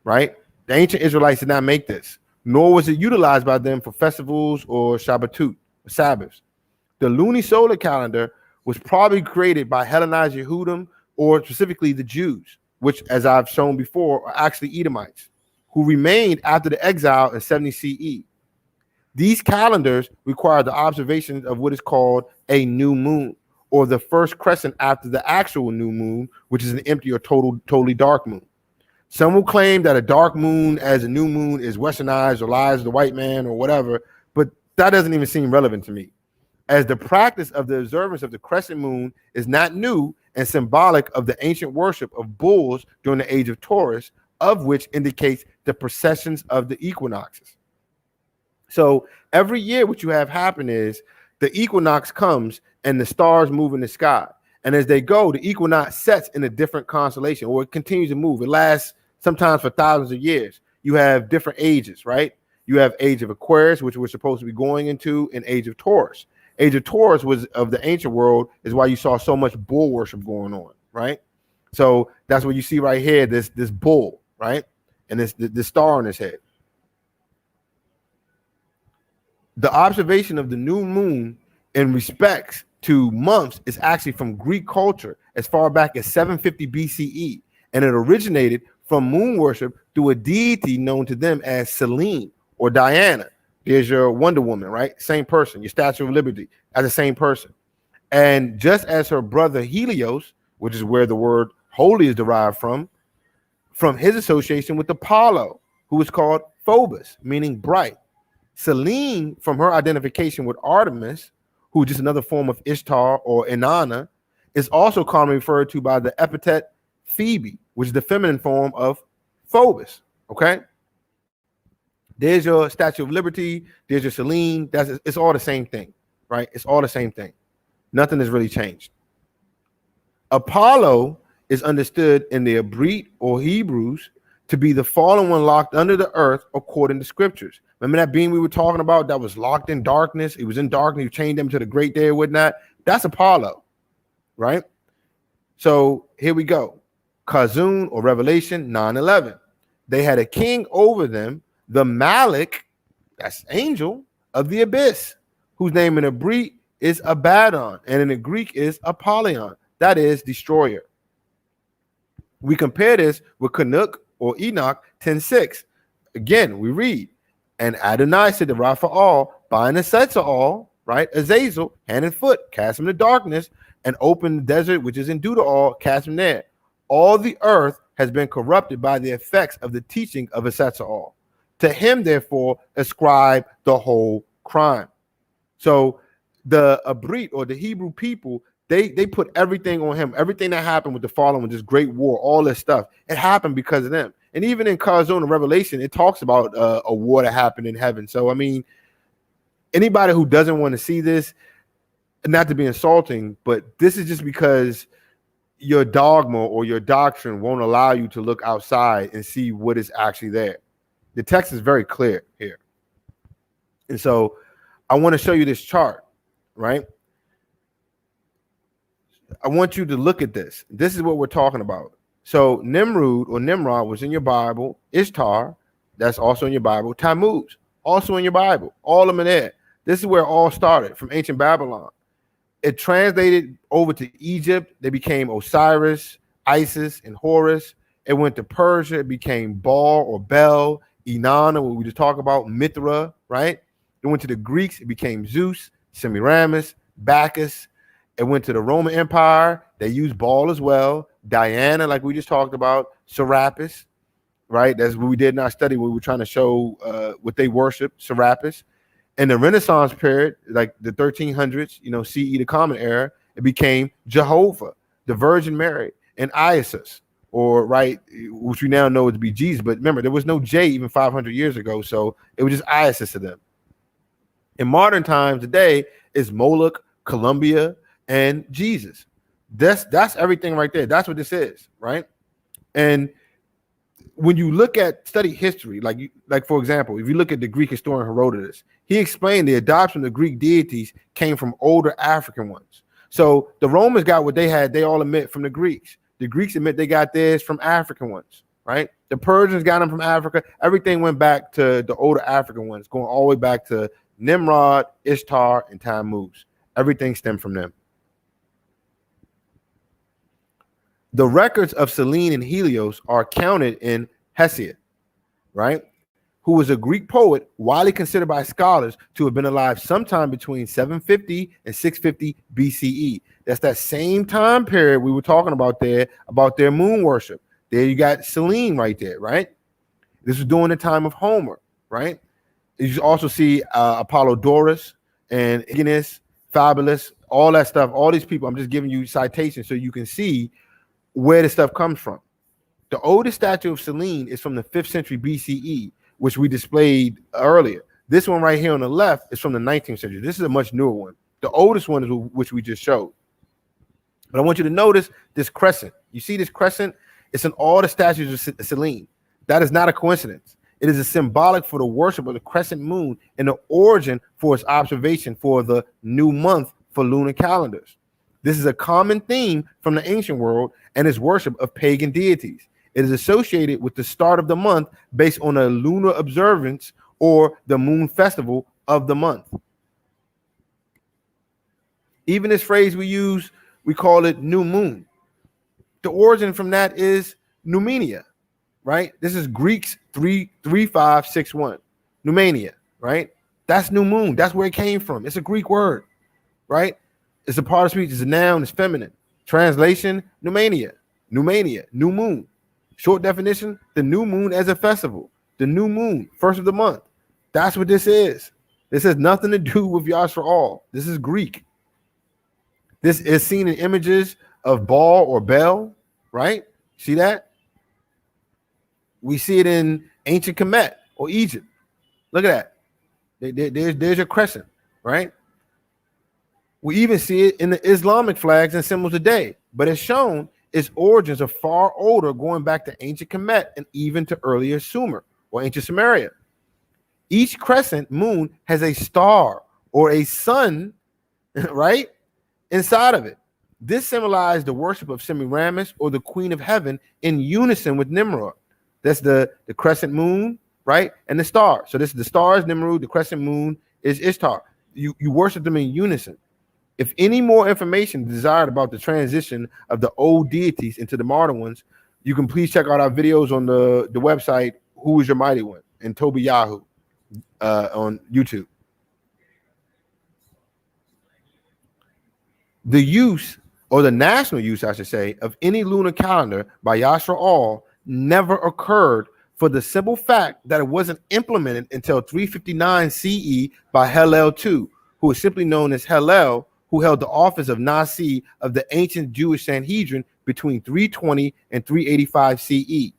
right? The ancient Israelites did not make this, nor was it utilized by them for festivals or Shabbatut, or Sabbaths. The lunisolar calendar was probably created by Hellenized Yehudim, or specifically the Jews, which, as I've shown before, are actually Edomites, who remained after the exile in 70 CE. These calendars require the observation of what is called a new moon, or the first crescent after the actual new moon, which is an empty or totally dark moon. Some will claim that a dark moon as a new moon is westernized or lies of the white man or whatever, but that doesn't even seem relevant to me, as the practice of the observance of the crescent moon is not new and symbolic of the ancient worship of bulls during the age of Taurus, of which indicates the processions of the equinoxes. So every year what you have happen is the equinox comes and the stars move in the sky. And as they go, the equinox sets in a different constellation, or it continues to move. It lasts sometimes for thousands of years. You have different ages, right? You have age of Aquarius, which we're supposed to be going into, and age of Taurus. Age of Taurus was of the ancient world, is why you saw so much bull worship going on, right? So that's what you see right here, this bull, right? And this star on his head. The observation of the new moon in respects to months is actually from Greek culture as far back as 750 BCE, and it originated from moon worship through a deity known to them as Selene or Diana. There's your Wonder Woman, right? Same person. Your Statue of Liberty as the same person. And just as her brother Helios, which is where the word holy is derived from his association with Apollo, who is called Phobos, meaning bright. Selene, from her identification with Artemis, who is just another form of Ishtar or Inanna, is also commonly referred to by the epithet Phoebe, which is the feminine form of Phobos Okay. There's your Statue of Liberty. There's your Selene. It's all the same thing, right? It's all the same thing. Nothing has really changed. Apollo is understood in the Abrit or Hebrews to be the fallen one locked under the earth according to scriptures. Remember that being we were talking about that was locked in darkness? It was in darkness. You chained them to the great day or whatnot. That's Apollo, right? So here we go. Kazun or Revelation 9:11. They had a king over them, the Malik, that's angel of the abyss, whose name in Abrit is Abaddon, and in the Greek is Apollyon, that is destroyer. We compare this with Canuck or Enoch 10:6. Again, we read, and Adonai said to Raphael, bind the sets of all, right? Azazel, hand and foot, cast him to darkness, and open the desert, which is in Deuteral, cast him there. All the earth has been corrupted by the effects of the teaching of Azazel. To him, therefore, ascribe the whole crime. So the Abrit or the Hebrew people, they put everything on him. Everything that happened with the fallen, with this great war, all this stuff, it happened because of them. And even in Kazun and Revelation, it talks about a war that happened in heaven. So, I mean, anybody who doesn't want to see this, not to be insulting, but this is just because your dogma or your doctrine won't allow you to look outside and see what is actually there. The text is very clear here. And so I want to show you this chart, right? I want you to look at this. This is what we're talking about. So Nimrod or Nimrod was in your Bible. Ishtar, that's also in your Bible. Tammuz, also in your Bible. All of them are there. This is where it all started, from ancient Babylon. It translated over to Egypt. They became Osiris, Isis, and Horus. It went to Persia. It became Baal or Bel, Inanna, what we just talked about, Mithra, right? It went to the Greeks. It became Zeus, Semiramis, Bacchus. It went to the Roman Empire. They used Baal as well. Diana, like we just talked about. Serapis, right? That's what we did in our study. We were trying to show what they worship, Serapis. In the Renaissance period, like the 1300s, CE, the Common Era, it became Jehovah, the Virgin Mary, and Isis, or right, which we now know to be Jesus. But remember, there was no J even 500 years ago, so it was just Isis to them. In modern times today, it's Moloch, Columbia, and Jesus. That's everything right there. That's what this is, right? And when you look at study history, like for example, if you look at the Greek historian Herodotus, he explained the adoption of Greek deities came from older African ones. So the Romans got what they had, they all admit, from the Greeks. The Greeks admit they got theirs from African ones, right? The Persians got them from Africa. Everything went back to the older African ones, going all the way back to Nimrod, Ishtar, and Tammuz. Everything stemmed from them. The records of Selene and Helios are counted in Hesiod, right? Who was a Greek poet, widely considered by scholars to have been alive sometime between 750 and 650 BCE. That's that same time period we were talking about there, about their moon worship. There you got Selene right there, right? This was during the time of Homer, right? You also see Apollodorus and Ignis, Fabulous, all that stuff, all these people. I'm just giving you citations so you can see where this stuff comes from. The oldest statue of Selene is from the 5th century BCE, which we displayed earlier. This one right here on the left is from the 19th century. This is a much newer one. The oldest one is which we just showed. But I want you to notice this crescent. You see this crescent? It's in all the statues of Selene. That is not a coincidence. It is a symbolic for the worship of the crescent moon and the origin for its observation for the new month for lunar calendars. This is a common theme from the ancient world and its worship of pagan deities. It is associated with the start of the month based on a lunar observance or the moon festival of the month. Even this phrase we use, we call it new moon. The origin from that is Numenia, right? This is Greek's 33561. Numenia, right? That's new moon. That's where it came from. It's a Greek word, right? It's a part of speech. It's a noun. It's feminine. Translation, Numania, new moon. Short definition, the new moon as a festival. The new moon, first of the month. That's what this is. This has nothing to do with Yashar. This is Greek. This is seen in images of Baal or Bel, right? See that? We see it in ancient Kemet or Egypt. Look at that. There's your crescent, right? We even see it in the Islamic flags and symbols today, but it's shown its origins are far older, going back to ancient Kemet and even to earlier Sumer or ancient Samaria. Each crescent moon has a star or a sun, right, inside of it. This symbolized the worship of Semiramis or the Queen of Heaven in unison with Nimrod. That's the crescent moon, right, and the star. So this is the stars, Nimrod. The crescent moon is Ishtar. You worship them in unison. If any more information is desired about the transition of the old deities into the modern ones, you can please check out our videos on the website, Who is Your Mighty One, and Toby Yahoo on YouTube. The use, or the national use, I should say, of any lunar calendar by Yashra'al never occurred for the simple fact that it wasn't implemented until 359 CE by Hillel II, who is simply known as Hillel, who held the office of Nasi of the ancient Jewish Sanhedrin between 320 and 385 CE.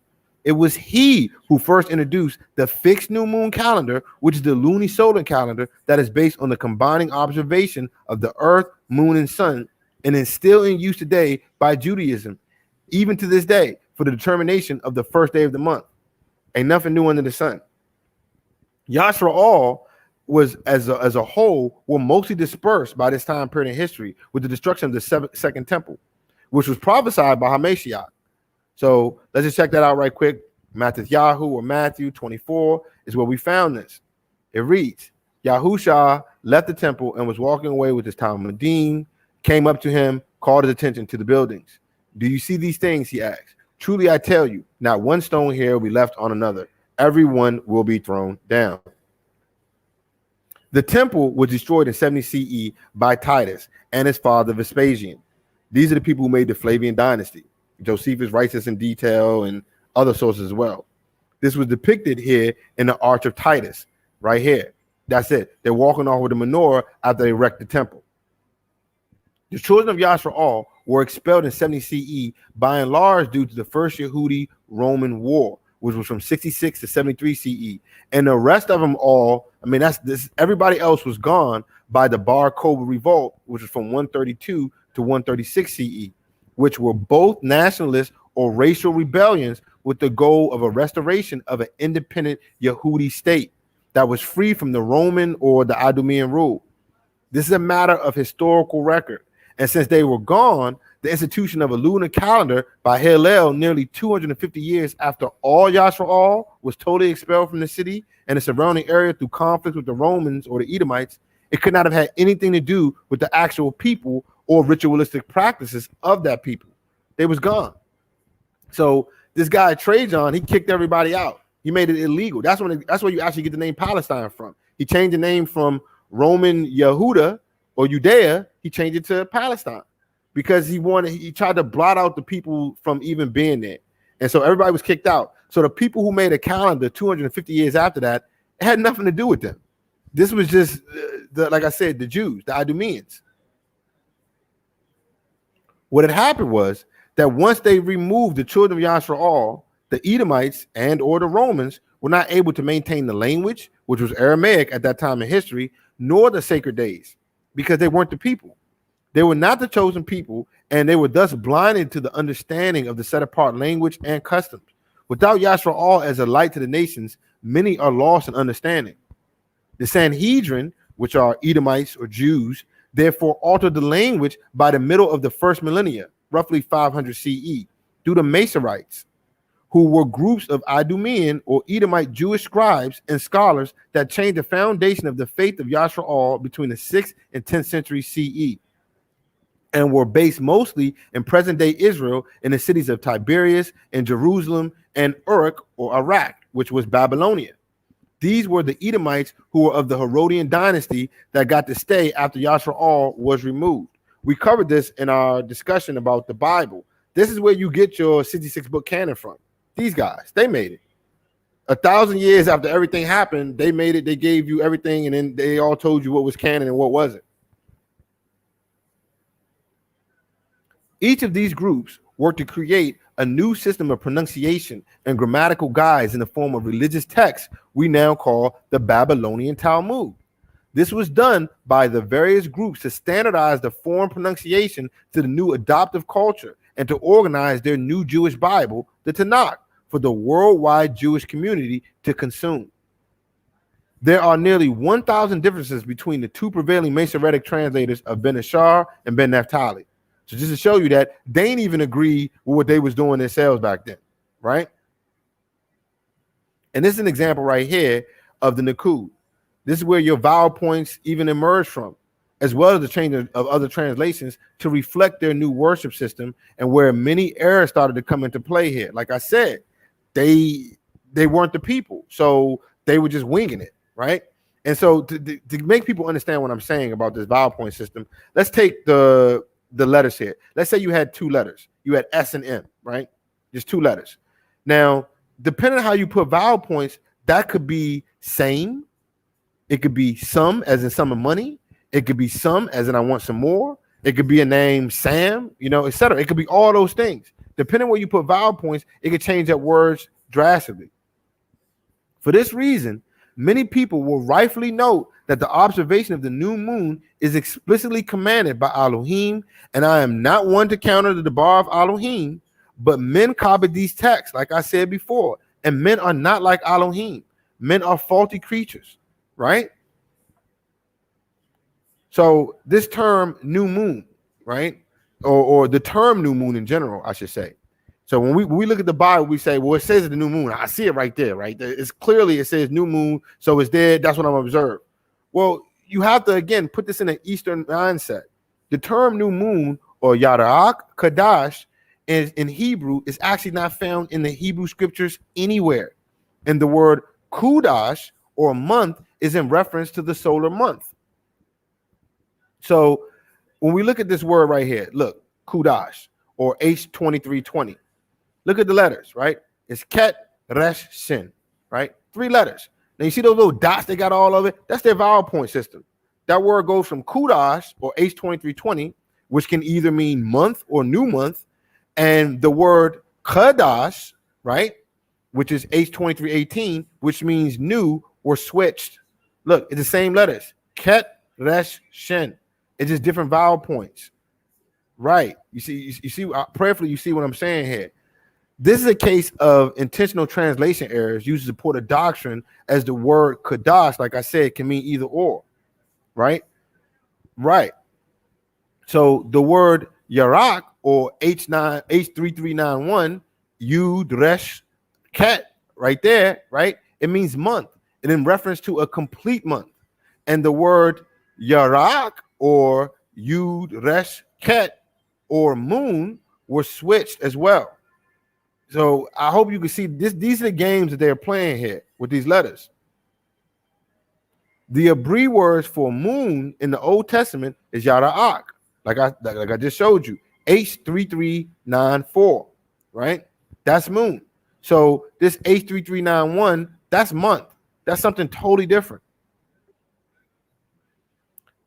It was he who first introduced the fixed new moon calendar, which is the lunisolar calendar that is based on the combining observation of the earth, moon, and sun, and is still in use today by Judaism, even to this day, for the determination of the first day of the month. Ain't nothing new under the sun. Yashra'al was as a whole were mostly dispersed by this time period in history with the destruction of the second temple, which was prophesied by Ha Mashayach. So let's just check that out right quick. Yahoo or Matthew 24 is where we found this. It reads, Yahusha left the temple and was walking away with his Talmudim, came up to him, called his attention to the buildings. Do you see these things? He asked. Truly I tell you, not one stone here will be left on another. Everyone will be thrown down. The temple was destroyed in 70 CE by Titus and his father Vespasian. These are the people who made the Flavian dynasty. Josephus writes this in detail and other sources as well. This was depicted here in the Arch of Titus, right here. That's it. They're walking off with the menorah after they wrecked the temple. The children of Yashra'al were expelled in 70 CE by and large due to the First Yehudi-Roman War, which was from 66 to 73 CE. And the rest of them all, I mean, everybody else was gone by the Bar Kokhba revolt, which was from 132 to 136 CE, which were both nationalist or racial rebellions with the goal of a restoration of an independent Yehudi state that was free from the Roman or the Idumean rule. This is a matter of historical record. And since they were gone, the institution of a lunar calendar by Hillel nearly 250 years after all Yashra'al was totally expelled from the city and the surrounding area through conflicts with the Romans or the Edomites, it could not have had anything to do with the actual people or ritualistic practices of that people. They was gone. So this guy Trajan, he kicked everybody out. He made it illegal. That's where you actually get the name Palestine from. He changed the name from Roman Yehuda or Judea. He changed it to Palestine because he tried to blot out the people from even being there. And so everybody was kicked out. So the people who made a calendar 250 years after that, it had nothing to do with them. This was just, like I said, the Jews, the Idumeans. What had happened was that once they removed the children of Yashra'al, the Edomites and or the Romans were not able to maintain the language, which was Aramaic at that time in history, nor the sacred days, because they weren't the people. They were not the chosen people, and they were thus blinded to the understanding of the set-apart language and customs. Without Yashra'al as a light to the nations, many are lost in understanding. The Sanhedrin, which are Edomites or Jews, therefore altered the language by the middle of the first millennia, roughly 500 CE, through the Masorites, who were groups of Idumean or Edomite Jewish scribes and scholars that changed the foundation of the faith of Yashra'al between the 6th and 10th century CE, and were based mostly in present-day Israel in the cities of Tiberias and Jerusalem and Uruk or Iraq, which was Babylonia. These were the Edomites who were of the Herodian dynasty that got to stay after Yashra'al was removed. We covered this in our discussion about the Bible. This is where you get your 66 book canon from. These guys, they made it. 1,000 years after everything happened, they made it. They gave you everything, and then they all told you what was canon and what wasn't. Each of these groups worked to create a new system of pronunciation and grammatical guides in the form of religious texts we now call the Babylonian Talmud. This was done by the various groups to standardize the foreign pronunciation to the new adoptive culture and to organize their new Jewish Bible, the Tanakh, for the worldwide Jewish community to consume. There are nearly 1,000 differences between the two prevailing Masoretic translators of Ben Ashar and Ben Naphtali. So just to show you that they ain't even agree with what they was doing themselves back then, right? And this is an example right here of the Nakud. This is where your vowel points even emerge from, as well as the change of other translations to reflect their new worship system, and where many errors started to come into play here. Like I said, they weren't the people, so they were just winging it, right? And so to make people understand what I'm saying about this vowel point system, let's take the letters here. Let's say you had two letters. You had S and M, right? Just two letters. Now, depending on how you put vowel points, that could be same. It could be some, as in sum of money. It could be some, as in I want some more. It could be a name, Sam, etc. It could be all those things. Depending on where you put vowel points, it could change that words drastically. For this reason, many people will rightfully note that the observation of the new moon is explicitly commanded by Elohim, and I am not one to counter the bar of Elohim, but men copied these texts, like I said before, and men are not like Elohim. Men are faulty creatures, right? So this term new moon, right? Or the term new moon in general, I should say. So when we look at the Bible, we say, well, it says the new moon. I see it right there, right? It's clearly, it says new moon, so it's there. That's what I'm observing. Well, you have to, again, put this in an Eastern mindset. The term new moon, or Yara'ak Kadash, in Hebrew is actually not found in the Hebrew scriptures anywhere. And the word Kudash, or month, is in reference to the solar month. So when we look at this word right here, look, Kudash, or H2320. Look at the letters, right? It's Ket, Resh, Shin, right? 3 letters. Now you see those little dots, they got all of it. That's their vowel point system. That word goes from Kudash, or H2320, which can either mean month or new month, and the word Kadash, right, which is H2318, which means new or switched. Look, it's the same letters. Ket, Resh, Shin. It's just different vowel points. Right. You see, prayerfully, you see what I'm saying here. This is a case of intentional translation errors used to support a doctrine, as the word Kadash, like I said, can mean either or. Right? Right. So the word Yarak, or H3391, Yud Resh Ket, right there, right? It means month, and in reference to a complete month. And the word Yarak, or Yud Resh Ket, or moon, were switched as well. So I hope you can see this. These are the games that they're playing here with these letters. The Hebrew words for moon in the Old Testament is Yara'ak, like I just showed you, H3394, right? That's moon. So this H3391, that's month. That's something totally different.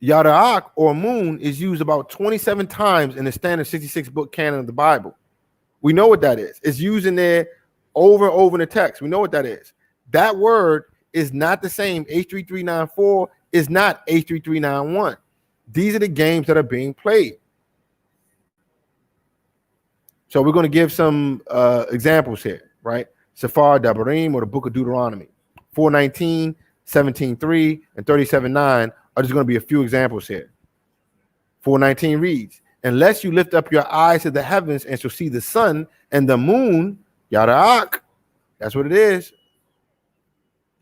Yara'ak, or moon, is used about 27 times in the standard 66 book canon of the Bible. We know what that is. It's used in there over and over in the text. We know what that is. That word is not the same. H3394 is not H3391. These are the games that are being played. So we're going to give some examples here, right? Sephar Dabarim, or the book of Deuteronomy, 4:19, 17:3, and 37:9 are just going to be a few examples here. 4:19 reads, unless you lift up your eyes to the heavens and shall see the sun and the moon, Yara'ak, that's what it is,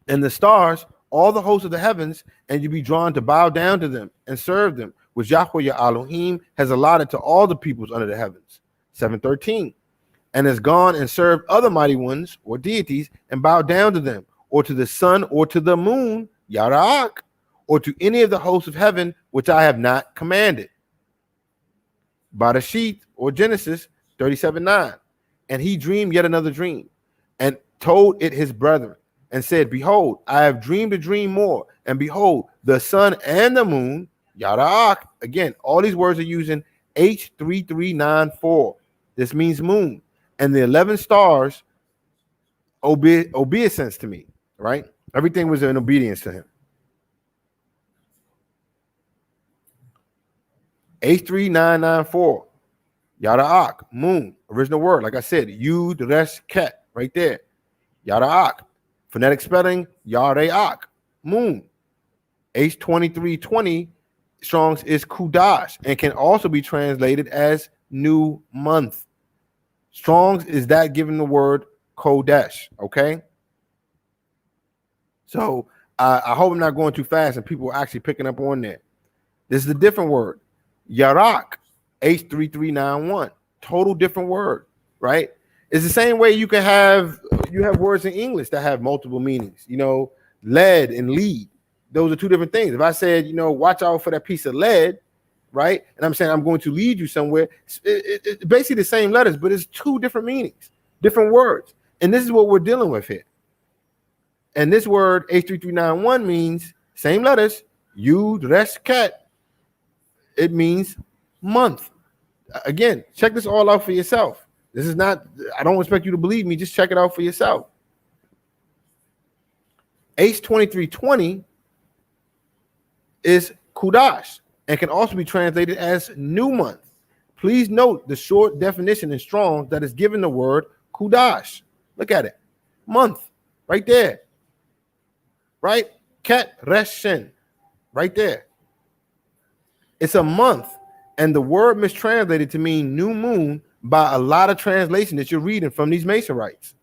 and the stars, all the hosts of the heavens, and you be drawn to bow down to them and serve them, which Yahweh your Elohim has allotted to all the peoples under the heavens. 7:13, and has gone and served other mighty ones, or deities, and bowed down to them, or to the sun, or to the moon, Yara'ak, or to any of the hosts of heaven, which I have not commanded. Barashit, or Genesis 37:9, and he dreamed yet another dream, and told it his brethren, and said, behold, I have dreamed a dream more, and behold, the sun and the moon, Yara'ak. Again, all these words are using H3394. This means moon, and the 11 stars obeisance to me, right? Everything was in obedience to him. H3994, Yara'ak, moon, original word, like I said, Yud Resh Ket, right there. Yara'ak, phonetic spelling, Yara'ak, moon. H2320, Strong's is Kudash, and can also be translated as new month. Strong's is that given the word Kodesh, okay? So I hope I'm not going too fast and people are actually picking up on that. This is a different word. Yarak, H3391, total different word, right? It's the same way you have words in English that have multiple meanings. You know, lead and lead. Those are two different things. If I said, you know, watch out for that piece of lead, right? And I'm saying I'm going to lead you somewhere. It's basically the same letters, but it's two different meanings, different words. And this is what we're dealing with here. And this word H3391 means same letters, Yud Resh Ket. It means month. Again, check this all out for yourself. This is not, I don't expect you to believe me. Just check it out for yourself. H2320 is Kudash and can also be translated as new month. Please note the short definition in Strong that is given the word Kudash. Look at it. Month. Right there. Right? Ket Reshin. Right there. It's a month, and the word mistranslated to mean new moon by a lot of translation that you're reading from these Masorites.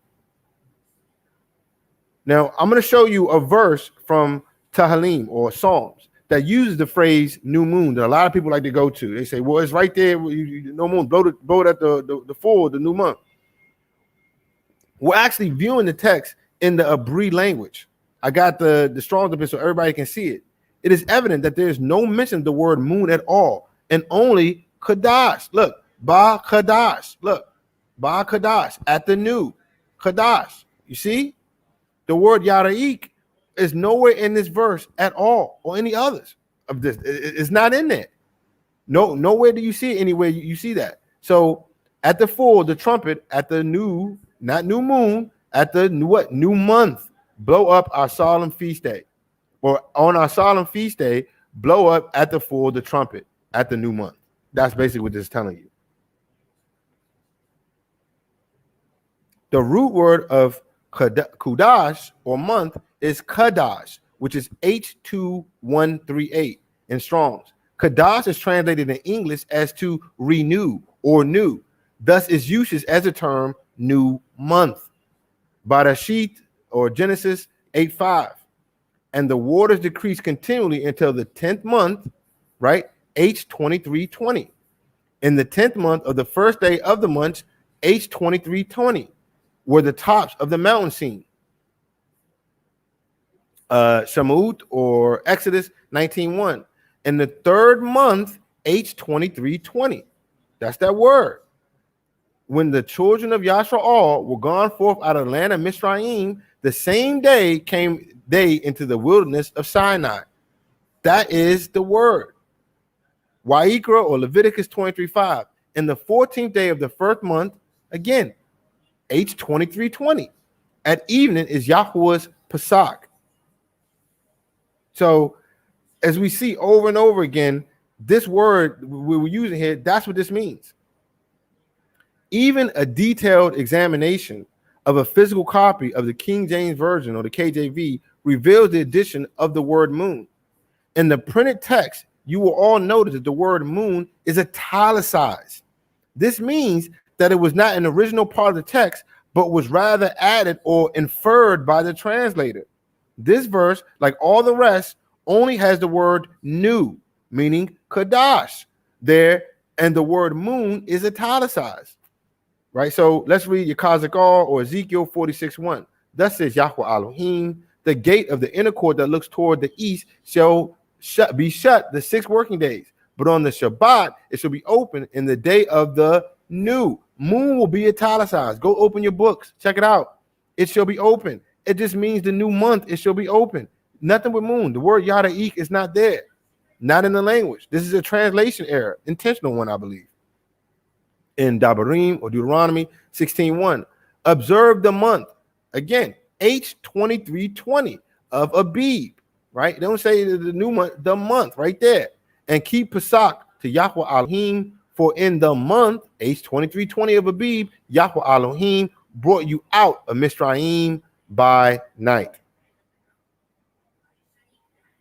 Now, I'm going to show you a verse from Tehillim or Psalms that uses the phrase new moon that a lot of people like to go to. They say, well, it's right there. No moon, blow it at the full, the new month. We're actually viewing the text in the Abri language. I got the Strong's of it so everybody can see it. It is evident that there is no mention of the word moon at all, and only Kadash. Look, Ba Kadash. Look, Ba Kadash at the new Kadash. You see, the word Yara'ik is nowhere in this verse at all, or any others of this. It's not in there. Nowhere do you see it anywhere. You see that. So at the full, the trumpet at the new, not new moon, at the new what? New month, blow up our solemn feast day. Or on our solemn feast day, blow up at the full the trumpet at the new month. That's basically what this is telling you. The root word of Kudash or month is Kadash, which is H2138 in Strong's. Kadash is translated in English as to renew or new. Thus, its usage as a term new month. Barashit or Genesis 8:5. And the waters decrease continually until the 10th month, right? H2320. In the 10th month of the first day of the month, H2320, were the tops of the mountain seen. Shemut or Exodus 19:1. In the third month, H2320. That's that word. When the children of Yasha'al were gone forth out of the land of Mizraim, the same day came they into the wilderness of Sinai. That is the word. Wa'ikra or Leviticus 23:5. In the 14th day of the first month, again, H2320. At evening is Yahuwah's Pesach. So as we see over and over again, this word we were using here, that's what this means. Even a detailed examination of a physical copy of the King James Version or the KJV reveals the addition of the word moon. In the printed text, you will all notice that the word moon is italicized. This means that it was not an original part of the text, but was rather added or inferred by the translator. This verse, like all the rest, only has the word new, meaning Kadash, there, and the word moon is italicized. Right, so let's read Yekazakal or Ezekiel 46:1. Thus says Yahweh Elohim, the gate of the inner court that looks toward the east shall be shut the 6 working days, but on the Shabbat it shall be open in the day of the new moon will be italicized. Go open your books, check it out. It shall be open. It just means the new month. It shall be open. Nothing with moon. The word Yada'ik is not there, not in the language. This is a translation error, intentional one, I believe. in Devarim or Deuteronomy 16:1. Observe the month. Again, H2320 of Abib, right? They don't say the new month, the month right there. And keep Pesach to Yahweh Elohim, for in the month, H2320 of Abib, Yahweh Elohim brought you out of Mitzrayim by night.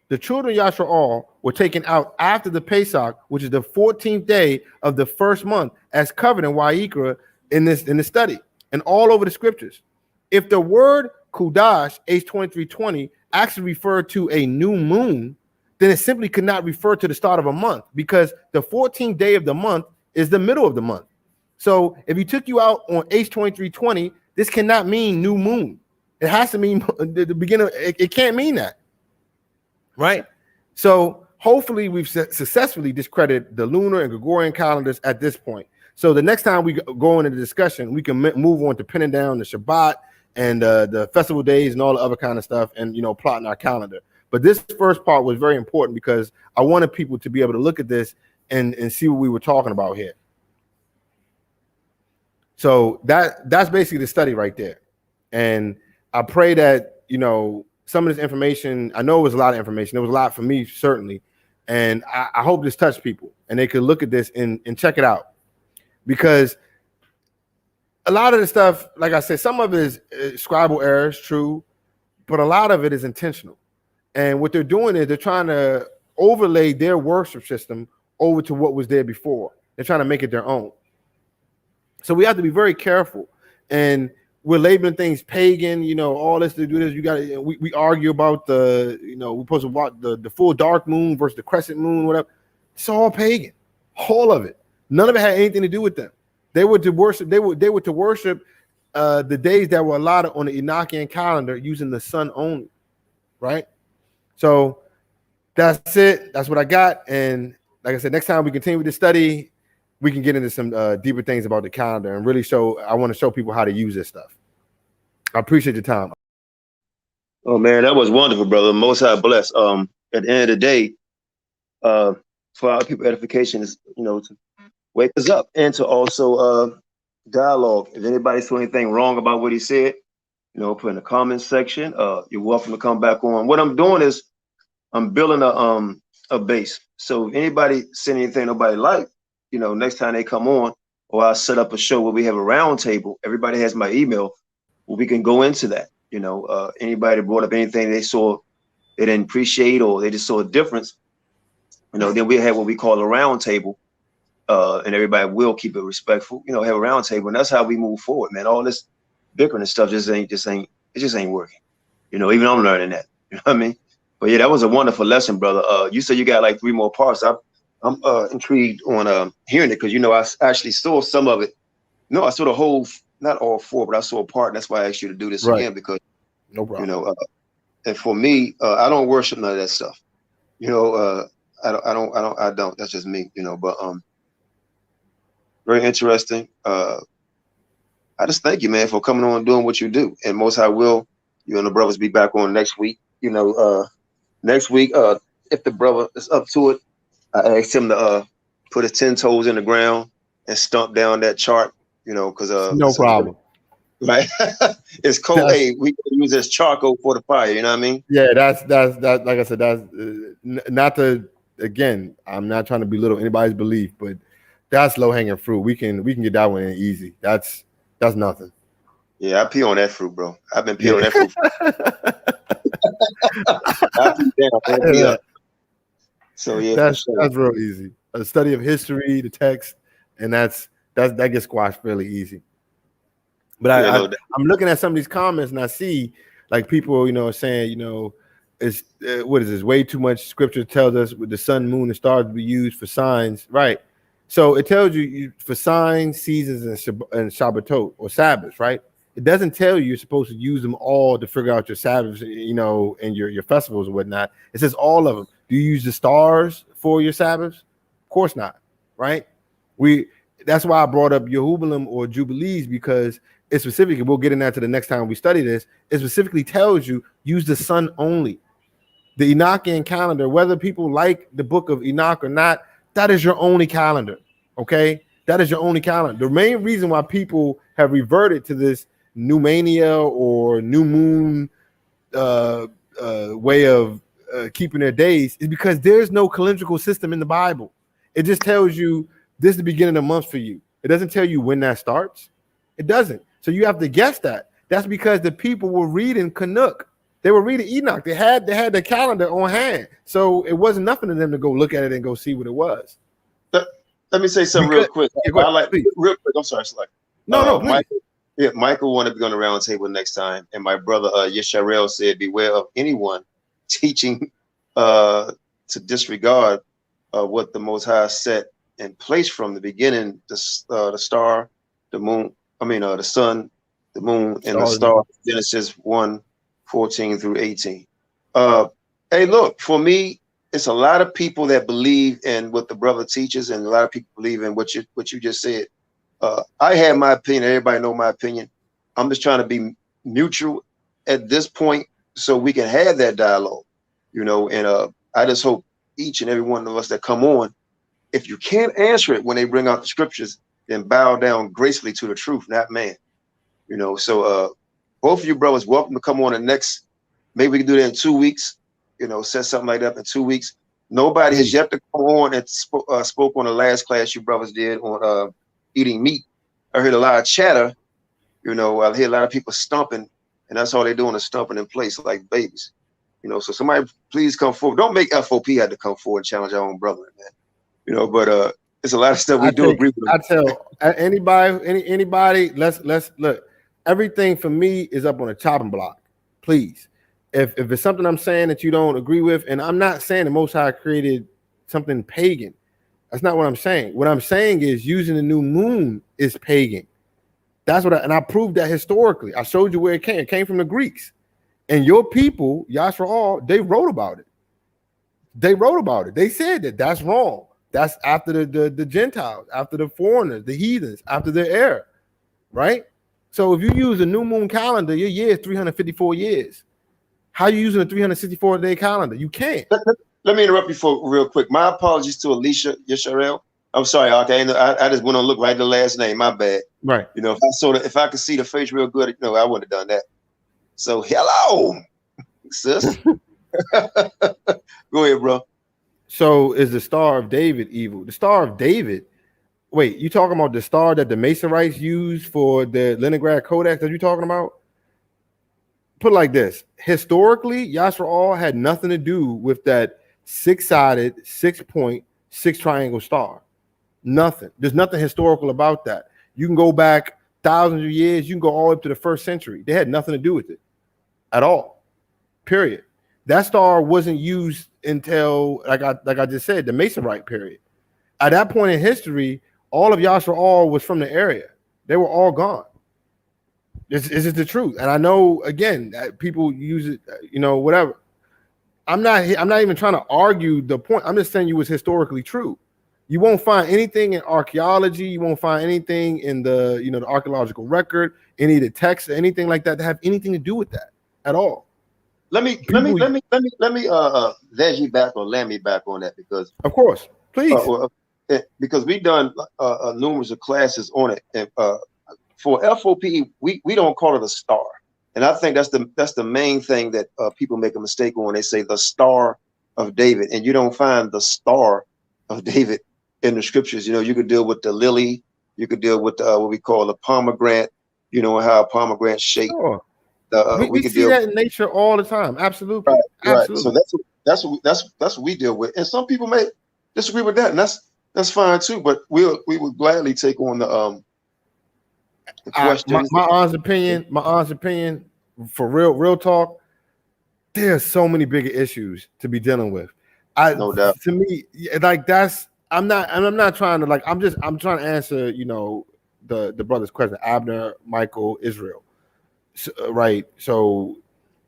The children of Yashar'al were taken out after the Pesach, which is the 14th day of the first month, as covered in Wayikra in the study and all over the scriptures. If the word Kudash, H2320, actually referred to a new moon, then it simply could not refer to the start of a month, because the 14th day of the month is the middle of the month. So if you took you out on H2320, this cannot mean new moon. It has to mean the beginning. It can't mean that. Right? So hopefully we've successfully discredited the lunar and Gregorian calendars at this point. So the next time we go into the discussion, we can move on to pinning down the Shabbat and the festival days and all the other kind of stuff, and plotting our calendar. But this first part was very important because I wanted people to be able to look at this and see what we were talking about here. So that's basically the study right there. And I pray that some of this information, I know it was a lot of information. It was a lot for me, certainly. And I hope this touched people and they could look at this and check it out. Because a lot of the stuff, like I said, some of it is scribal errors, true, but a lot of it is intentional. And what they're doing is they're trying to overlay their worship system over to what was there before. They're trying to make it their own. So we have to be very careful. And we're labeling things pagan, all this to do this. You got to, we argue about we're supposed to watch the full dark moon versus the crescent moon, whatever. It's all pagan, all of it. None of it had anything to do with them. They were to worship. They were to worship the days that were allotted on the Enochian calendar using the sun only, right? So that's it. That's what I got. And like I said, next time we continue to study, we can get into some deeper things about the calendar and really I want to show people how to use this stuff. I appreciate your time. Oh man, that was wonderful, brother. Most High bless. At the end of the day, for our people, edification is, to wake us up and to also dialogue. If anybody saw anything wrong about what he said, put in the comments section. You're welcome to come back on. What I'm doing is I'm building a base. So if anybody send anything nobody like, next time they come on, or I'll set up a show where we have a round table. Everybody has my email where we can go into that. Anybody brought up anything they saw they didn't appreciate or they just saw a difference, then we have what we call a round table. And everybody will keep it respectful, have a round table. And that's how we move forward, man. All this bickering and stuff just ain't working. Even I'm learning that. You know what I mean? But yeah, that was a wonderful lesson, brother. You said you got like 3 more parts. I'm intrigued on hearing it because I actually saw some of it. No, I saw the whole, not all 4, but I saw a part. And that's why I asked you to do this again, because no problem. and for me, I don't worship none of that stuff. I don't. That's just me. But very interesting. I just thank you, man, for coming on and doing what you do. And Most High will, you and the brothers be back on next week. Next week, if the brother is up to it, I asked him to put his 10 toes in the ground and stomp down that chart, because no problem. Right. It's cold. Hey, we can use this charcoal for the fire, you know what I mean? Yeah, that's like I said, that's not to, again, I'm not trying to belittle anybody's belief, but that's low-hanging fruit. We can get that one in easy. That's nothing. Yeah, I pee on that fruit, bro. I've been peeing on that fruit. I pee down, So yeah, that's real easy. A study of history, the text, and that gets squashed fairly easy. But I'm looking at some of these comments and I see like people, saying, it's what is this? Way too much scripture tells us with the sun, moon, and stars to be used for signs, right? So it tells you for signs, seasons, and Shabbatot or Sabbaths, right? It doesn't tell you you're supposed to use them all to figure out your Sabbaths, and your festivals and whatnot. It says all of them. Do you use the stars for your Sabbaths? Of course not, right? That's why I brought up Yehubalim or Jubilees, because it specifically, we'll get into that to the next time we study this, it specifically tells you use the sun only. The Enochian calendar, whether people like the book of Enoch or not, that is your only calendar, okay? That is your only calendar. The main reason why people have reverted to this new mania or new moon way of keeping their days is because there's no calendrical system in the Bible. It just tells you this is the beginning of the month for you. It doesn't tell you when that starts. It doesn't. So you have to guess that. That's because the people were reading QANATH. They were reading Enoch. They had the calendar on hand. So it wasn't nothing to them to go look at it and go see what it was. Let me say something real quick. Real quick. I'm sorry, Select. No, Michael wanted to be on the round table next time, and my brother Yesharel said, "Beware of anyone teaching to disregard what the Most High set in place from the beginning. The star, the moon. The sun, the moon, and the star." Genesis 1:14-18. Hey, look, for me, it's a lot of people that believe in what the brother teaches, and a lot of people believe in what you just said. I have my opinion. Everybody know my opinion. I'm just trying to be neutral at this point so we can have that dialogue, and I just hope each and every one of us that come on, if you can't answer it when they bring out the scriptures, then bow down gracefully to the truth, not man. So both of you brothers, welcome to come on the next. Maybe we can do that in 2 weeks. Set something like that in 2 weeks. Nobody has yet to come on and spoke on the last class you brothers did on eating meat. I heard a lot of chatter. I hear a lot of people stumping, and that's all they're doing is stumping in place like babies. So somebody please come forward. Don't make F.O.P.E have to come forward and challenge our own brother, man. But it's a lot of stuff we do agree with. I tell anybody, let's look. Everything for me is up on a chopping block. Please. If it's something I'm saying that you don't agree with, and I'm not saying the Most High created something pagan. That's not what I'm saying. What I'm saying is using the new moon is pagan. That's what I proved that historically. I showed you where it came. It came from the Greeks. And your people, Yasharal, they wrote about it. They said that that's wrong. That's after the Gentiles, after the foreigners, the heathens, after their era, right? So if you use a new moon calendar, your year is 354 years. How are you using a 364-day calendar? You can't. Let me interrupt you for real quick. My apologies to Alicia Yesharel. I'm sorry, okay. I just went on look right at the last name. My bad. Right. If I could see the face real good, I would have done that. So hello, sis. Go ahead, bro. So is the Star of David evil? The Star of David. Wait, you talking about the star that the Masonites used for the Leningrad Codex that you talking about? Put it like this. Historically, Yasharal had nothing to do with that 6-sided, 6-point, 6-triangle star. Nothing. There's nothing historical about that. You can go back thousands of years. You can go all the way up to the 1st century. They had nothing to do with it at all. Period. That star wasn't used until, like I just said, the Masonite period. At that point in history, all of Yasharal was from the area. They were all gone. This is the truth. And I know, again, that people use it, whatever. I'm not even trying to argue the point. I'm just saying you was historically true. You won't find anything in archaeology. You won't find anything in the archaeological record, any of the texts, anything like that have anything to do with that at all. Let me let you back or land me back on that because of course, please. Because we've done numerous of classes on it, and for F.O.P.E, we don't call it a star, and I think that's the main thing that people make a mistake on. They say the Star of David, and you don't find the Star of David in the scriptures. You could deal with the lily, you could deal with what we call the pomegranate. How a pomegranate shape. Sure. We could see that in nature all the time. Absolutely. Right, absolutely. Right. So that's what we deal with, and some people may disagree with that, and that's fine too. But we would gladly take on the questions. My honest opinion, for real talk. There's so many bigger issues to be dealing with. No doubt. To me, like I'm not trying to I'm trying to answer the brother's question. Abner, Michael, Israel. Right. So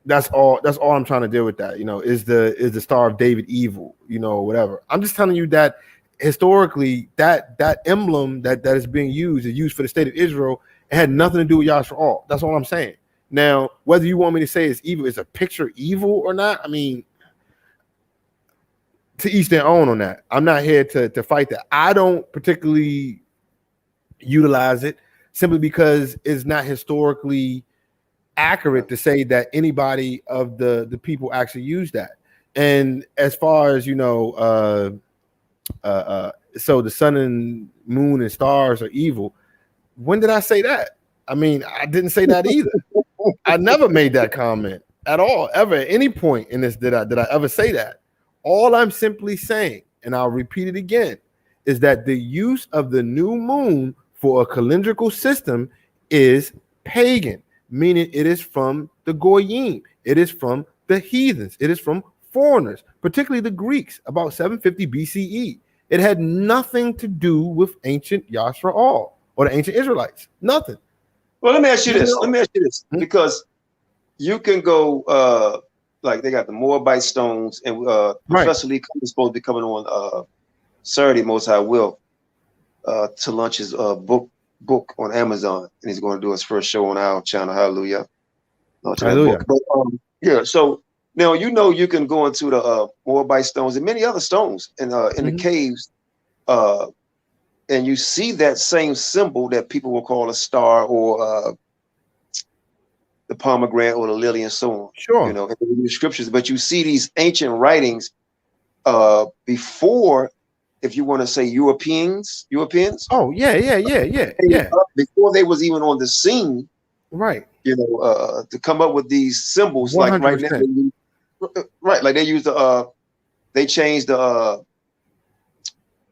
that's all I'm trying to deal with that. Is the Star of David evil? Whatever. I'm just telling you that historically that emblem that is being used is used for the state of Israel. It had nothing to do with Yasharal. That's all I'm saying. Now, whether you want me to say it's evil, is a picture evil or not? I mean, to each their own on that. I'm not here to fight that. I don't particularly utilize it simply because it's not historically accurate to say that anybody of the people actually use that. And as far as so the sun and moon and stars are evil. When did I say that? I mean, I didn't say that either. I never made that comment at all, ever, at any point in this did I ever say that. All I'm simply saying, and I'll repeat it again, is that the use of the new moon for a calendrical system is pagan, meaning it is from the Goyim, it is from the heathens, it is from foreigners, particularly the Greeks, about 750 BCE. It had nothing to do with ancient Yashra'al or the ancient Israelites. Nothing. Well, let me ask you this. Because you can go like they got the Moabite stones, and Professor Lee is supposed to be coming on Saturday, Most High will, to launch his book on Amazon, and he's going to do his first show on our channel. Hallelujah. Hallelujah. But, yeah, so now you can go into the Moabite stones and many other stones in the caves, and you see that same symbol that people will call a star or the pomegranate or the lily and so on. Sure. In the scriptures, but you see these ancient writings before, if you want to say Europeans. Oh, yeah. Before they was even on the scene, right? To come up with these symbols, 100%. Like right now, right? Like they use they changed the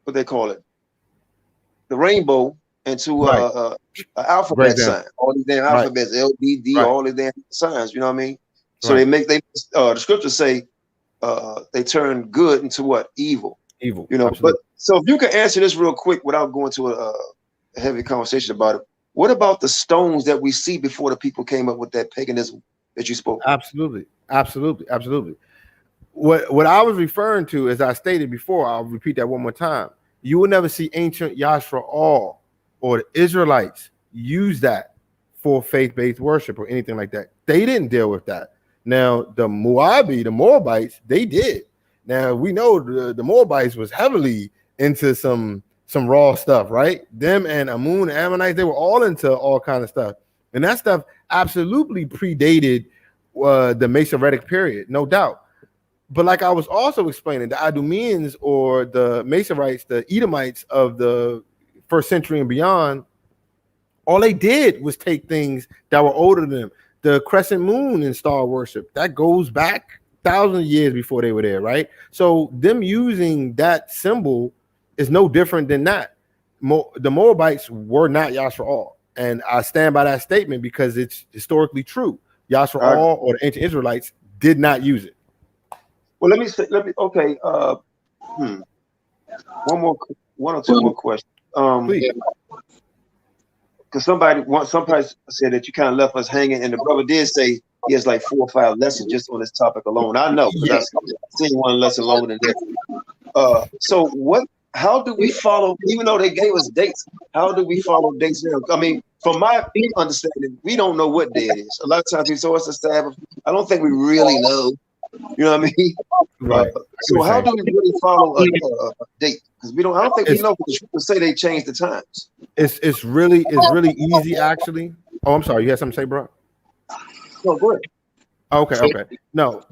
what they call it, the rainbow into an alphabet sign. All these damn alphabets, LBD, all these damn signs. You know what I mean? So the scriptures say they turn good into what? Evil. Absolutely. But so if you can answer this real quick without going to a heavy conversation about it, what about the stones that we see before the people came up with that paganism that you spoke? Absolutely. What I was referring to, as I stated before, I'll repeat that one more time. You will never see ancient Yashra'al or the Israelites use that for faith-based worship or anything like that. They didn't deal with that. Now, the Moabites, they did. Now, we know the Moabites was heavily into some raw stuff, right? Them and Amun and Ammonites, they were all into all kind of stuff. And that stuff absolutely predated the Masoretic period, no doubt. But like I was also explaining, the Idumeans or the Masorites, the Edomites of the first century and beyond, all they did was take things that were older than them. The crescent moon and star worship, that goes back thousands of years before they were there, right? So them using that symbol is no different than that. The Moabites were not Yashra'al. And I stand by that statement because it's historically true. Yashra'al or the ancient Israelites did not use it. Well, okay. One or two more questions. Please. Because somebody said that you kind of left us hanging, and the brother did say he has like 4 or 5 lessons just on this topic alone. I know, because I've seen one lesson longer than this. So how do we follow, even though they gave us dates, how do we follow dates now? I mean, from my understanding, we don't know what day it is. A lot of times we saw us a Sabbath. I don't think we really know. You know what I mean? Right. So how do we really follow a date? Because I don't think we know, because people say they changed the times. It's really easy, actually. Oh, I'm sorry. You had something to say, bro? No, go ahead. Okay. No,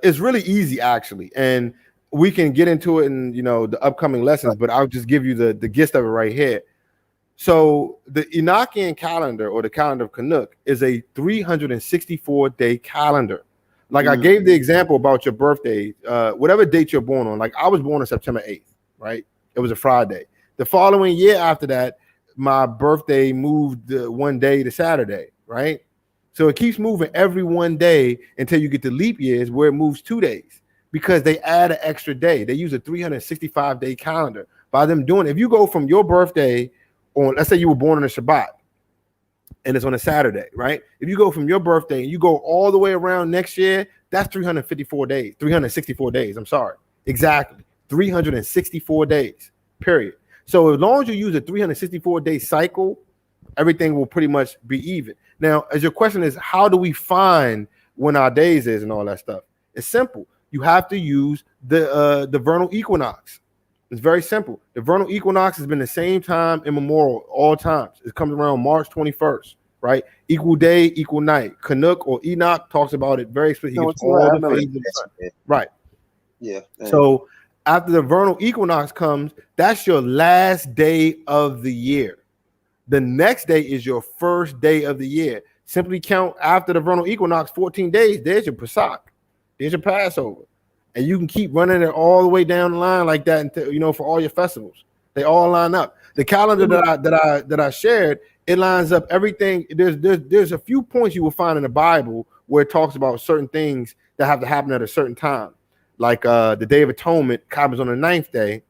it's really easy, actually, and we can get into it in the upcoming lessons. But I'll just give you the gist of it right here. So the Enochian calendar, or the calendar of QANATH, is a 364-day calendar. Like I gave the example about your birthday, whatever date you're born on. Like I was born on September 8th, right? It was a Friday. The following year after that, my birthday moved 1 day to Saturday, right? So it keeps moving every 1 day until you get to leap years, where it moves 2 days, because they add an extra day. They use a 365-day calendar. By them doing it, if you go from your birthday on, let's say you were born on a Shabbat, and it's on a Saturday, right? If you go from your birthday and you go all the way around next year, that's 364 days, 364 days. I'm sorry. Exactly. 364 days, period. So as long as you use a 364-day cycle, everything will pretty much be even. Now, as your question is, how do we find when our days is and all that stuff? It's simple. You have to use the vernal equinox. It's very simple. The vernal equinox has been the same time immemorial all times. It comes around March 21st, right? Equal day, equal night. Canuck or Enoch talks about it very explicitly. He gives all the phases of the sun. Right. Yeah. So after the vernal equinox comes, that's your last day of the year. The next day is your first day of the year. Simply count after the vernal equinox 14 days. There's your Pesach. There's your Passover. And you can keep running it all the way down the line like that until, for all your festivals. They all line up. The calendar that I shared, it lines up everything. There's a few points you will find in the Bible where it talks about certain things that have to happen at a certain time. Like the Day of Atonement happens on the 9th day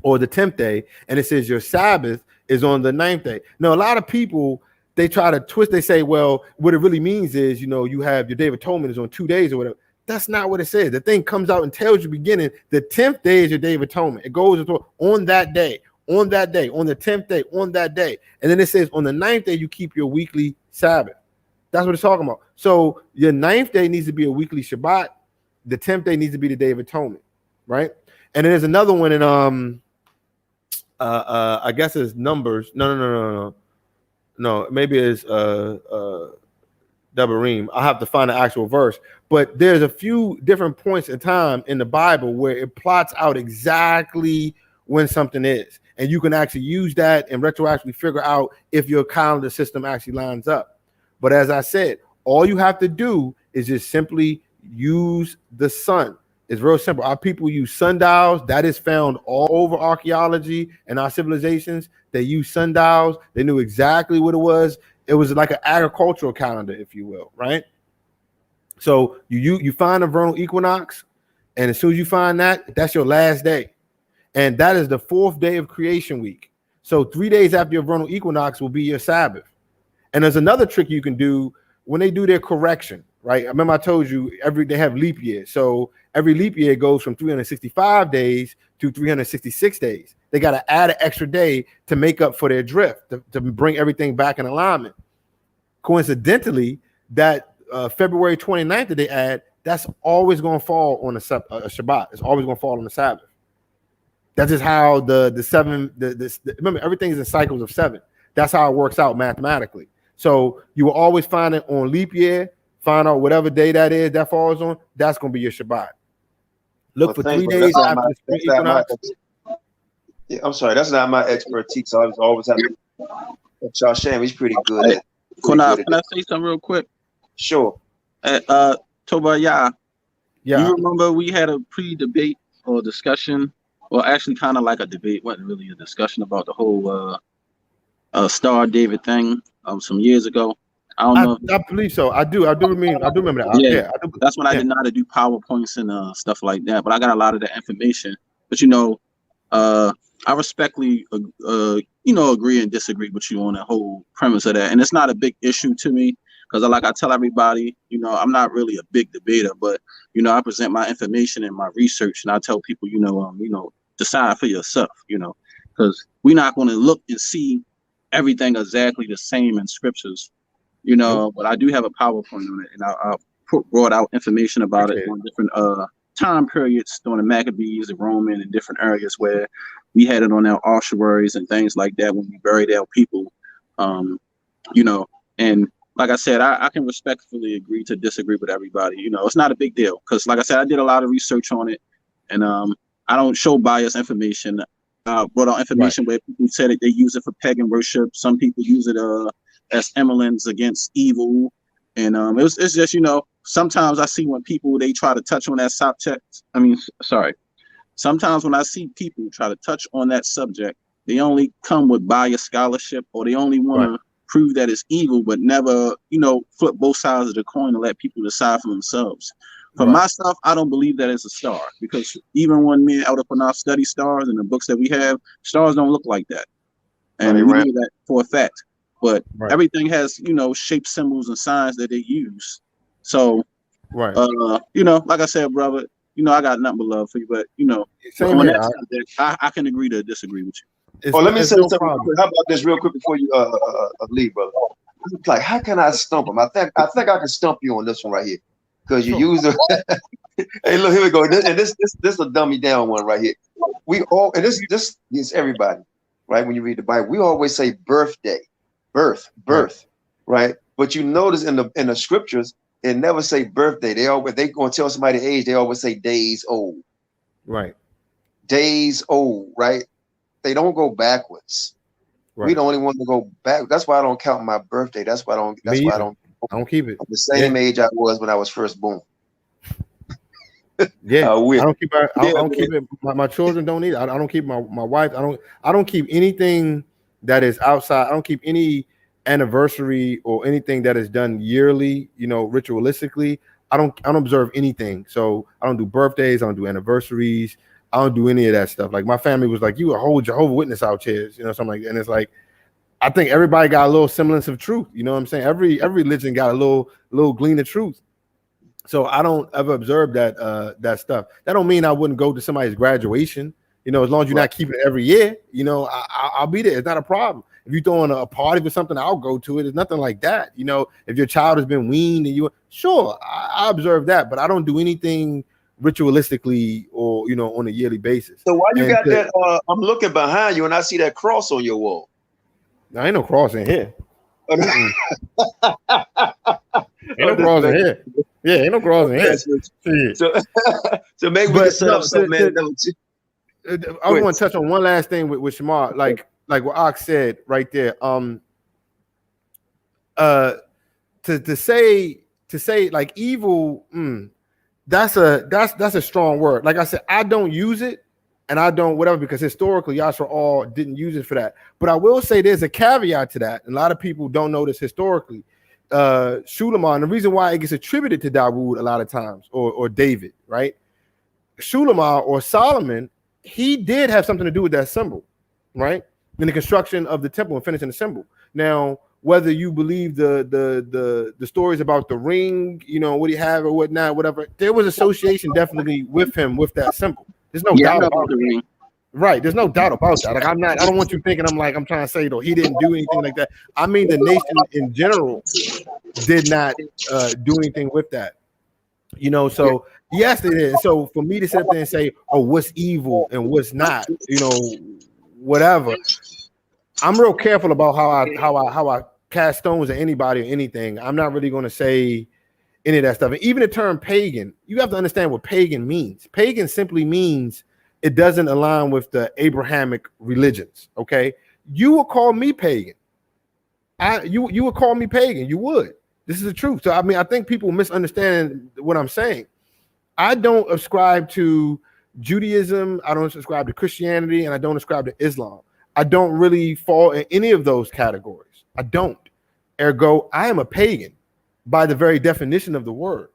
or the 10th day, and it says your Sabbath is on the 9th day. Now, a lot of people, they try to twist. They say, well, what it really means is, you have your Day of Atonement is on 2 days or whatever. That's not what it says. The thing comes out and tells you beginning, the 10th day is your Day of Atonement. It goes on that day, on the 10th day, on that day. And then it says on the 9th day, you keep your weekly Sabbath. That's what it's talking about. So your 9th day needs to be a weekly Shabbat. The 10th day needs to be the Day of Atonement, right? And then there's another one in I guess it's Numbers. No. Maybe it's Devarim. I'll have to find the actual verse, but there's a few different points in time in the Bible where it plots out exactly when something is, and you can actually use that and retroactively figure out if your calendar system actually lines up. But as I said, all you have to do is just simply use the sun. It's real simple. Our people use sundials. That is found all over archaeology and our civilizations. They use sundials. They knew exactly what it was. It was like an agricultural calendar, if you will, right? So you find a vernal equinox, and as soon as you find that, that's your last day. And that is the 4th day of creation week. So 3 days after your vernal equinox will be your Sabbath. And there's another trick you can do when they do their correction, right? I remember I told you they have leap year. So every leap year goes from 365 days to 366 days. They got to add an extra day to make up for their drift, to bring everything back in alignment. Coincidentally, that February 29th that they add, that's always going to fall on a Shabbat. It's always going to fall on the Sabbath. That's just how the seven, remember, everything is in cycles of 7. That's how it works out mathematically. So you will always find it on leap year, find out whatever day that is that falls on, that's going to be your Shabbat. Look for 3 days after the spring equinox. Yeah, I'm sorry, that's not my expertise. So I always have to. Y'all Sham, he's pretty good at. Can I say something real quick? Sure. Tobiah, yeah. You remember we had a pre-debate or discussion, or actually kind of like a debate, wasn't really a discussion about the whole Star David thing some years ago. I don't know. I believe so. I do remember that. Yeah, that's when I did not do PowerPoints and stuff like that. But I got a lot of that information. But I respectfully, agree and disagree with you on the whole premise of that. And it's not a big issue to me because, like I tell everybody, I'm not really a big debater, but I present my information and my research, and I tell people, decide for yourself, because we're not going to look and see everything exactly the same in scriptures, But I do have a PowerPoint on it, and I brought out information about it on different time periods during the Maccabees, the Roman, and different areas where we had it on our ossuaries and things like that when we buried our people, and like I said, I can respectfully agree to disagree with everybody. It's not a big deal because, like I said, I did a lot of research on it, and I don't show biased information. Brought out information where people said that they use it for pagan worship. Some people use it as emblema's against evil, and it's just sometimes I see when people they try to touch on that subject. Sometimes when I see people try to touch on that subject, they only come with biased scholarship, or they only want to prove that it's evil, but never, flip both sides of the coin and let people decide for themselves. For myself, I don't believe that it's a star, because even when me out up on our study stars and the books that we have, stars don't look like that. And we know that for a fact. But everything has, shape, symbols, and signs that they use. So, like I said, brother, I got nothing but love for you, but I can agree to disagree with you. Let me say something real quick. How about this real quick before you leave, brother? It's like, how can I stump him? I think I can stump you on this one right here, because you use the. Hey, look, here we go. This is a dummy down one right here. we all, and this is everybody, right? When you read the Bible, we always say birthday, birth, right? But you notice in the scriptures, it never say birthday. They gonna tell somebody age, they always say days old. Right. Days old, right? They don't go backwards. Right. We the only one to go back. That's why I don't count my birthday. That's why I don't keep it. I'm the same age I was when I was first born. Yeah, I don't keep it. My children don't either. I don't keep my wife. I don't keep anything that is outside. I don't keep any anniversary or anything that is done yearly, ritualistically. I don't observe anything. So I don't do birthdays. I don't do anniversaries. I don't do any of that stuff. Like my family was like, you a whole Jehovah's Witness out here, something like that. And it's like, I think everybody got a little semblance of truth. You know what I'm saying? Every religion got a little glean of truth. So I don't ever observe that stuff. That don't mean I wouldn't go to somebody's graduation. As long as you're not keeping it every year, I'll be there. It's not a problem. If you're throwing a party for something, I'll go to it. It's nothing like that. If your child has been weaned and I observe that, but I don't do anything ritualistically or on a yearly basis. So why you got that? I'm looking behind you and I see that cross on your wall. There ain't no cross in here. Ain't no cross in here. Yeah, ain't no cross in here. So maybe we can set up something. I want to touch on one last thing with Shamar, like what Ox said right there. To say like evil, that's a strong word. Like I said, I don't use it, and I don't whatever because historically Yashar didn't use it for that. But I will say there's a caveat to that. A lot of people don't know this historically. Shulamah, and the reason why it gets attributed to Dawood a lot of times or David, right? Shulamah or Solomon, he did have something to do with that symbol, right? In the construction of the temple and finishing the symbol. Now, whether you believe the stories about the ring, what he had or whatnot, whatever, there was association definitely with him with that symbol. There's no doubt about the ring. Right. There's no doubt about that. Like I don't want you thinking I'm trying to say though he didn't do anything like that. I mean the nation in general did not do anything with that. So yes, it is. So for me to sit up there and say, oh, what's evil and what's not, whatever. I'm real careful about how I cast stones at anybody or anything. I'm not really going to say any of that stuff. And even the term pagan, you have to understand what pagan means. Pagan simply means it doesn't align with the Abrahamic religions. Okay, you would call me pagan. You would call me pagan. You would. This is the truth. So I think people misunderstand what I'm saying. I don't ascribe to Judaism. I don't ascribe to Christianity, and I don't ascribe to Islam. I don't really fall in any of those categories. I don't. Ergo, I am a pagan by the very definition of the word.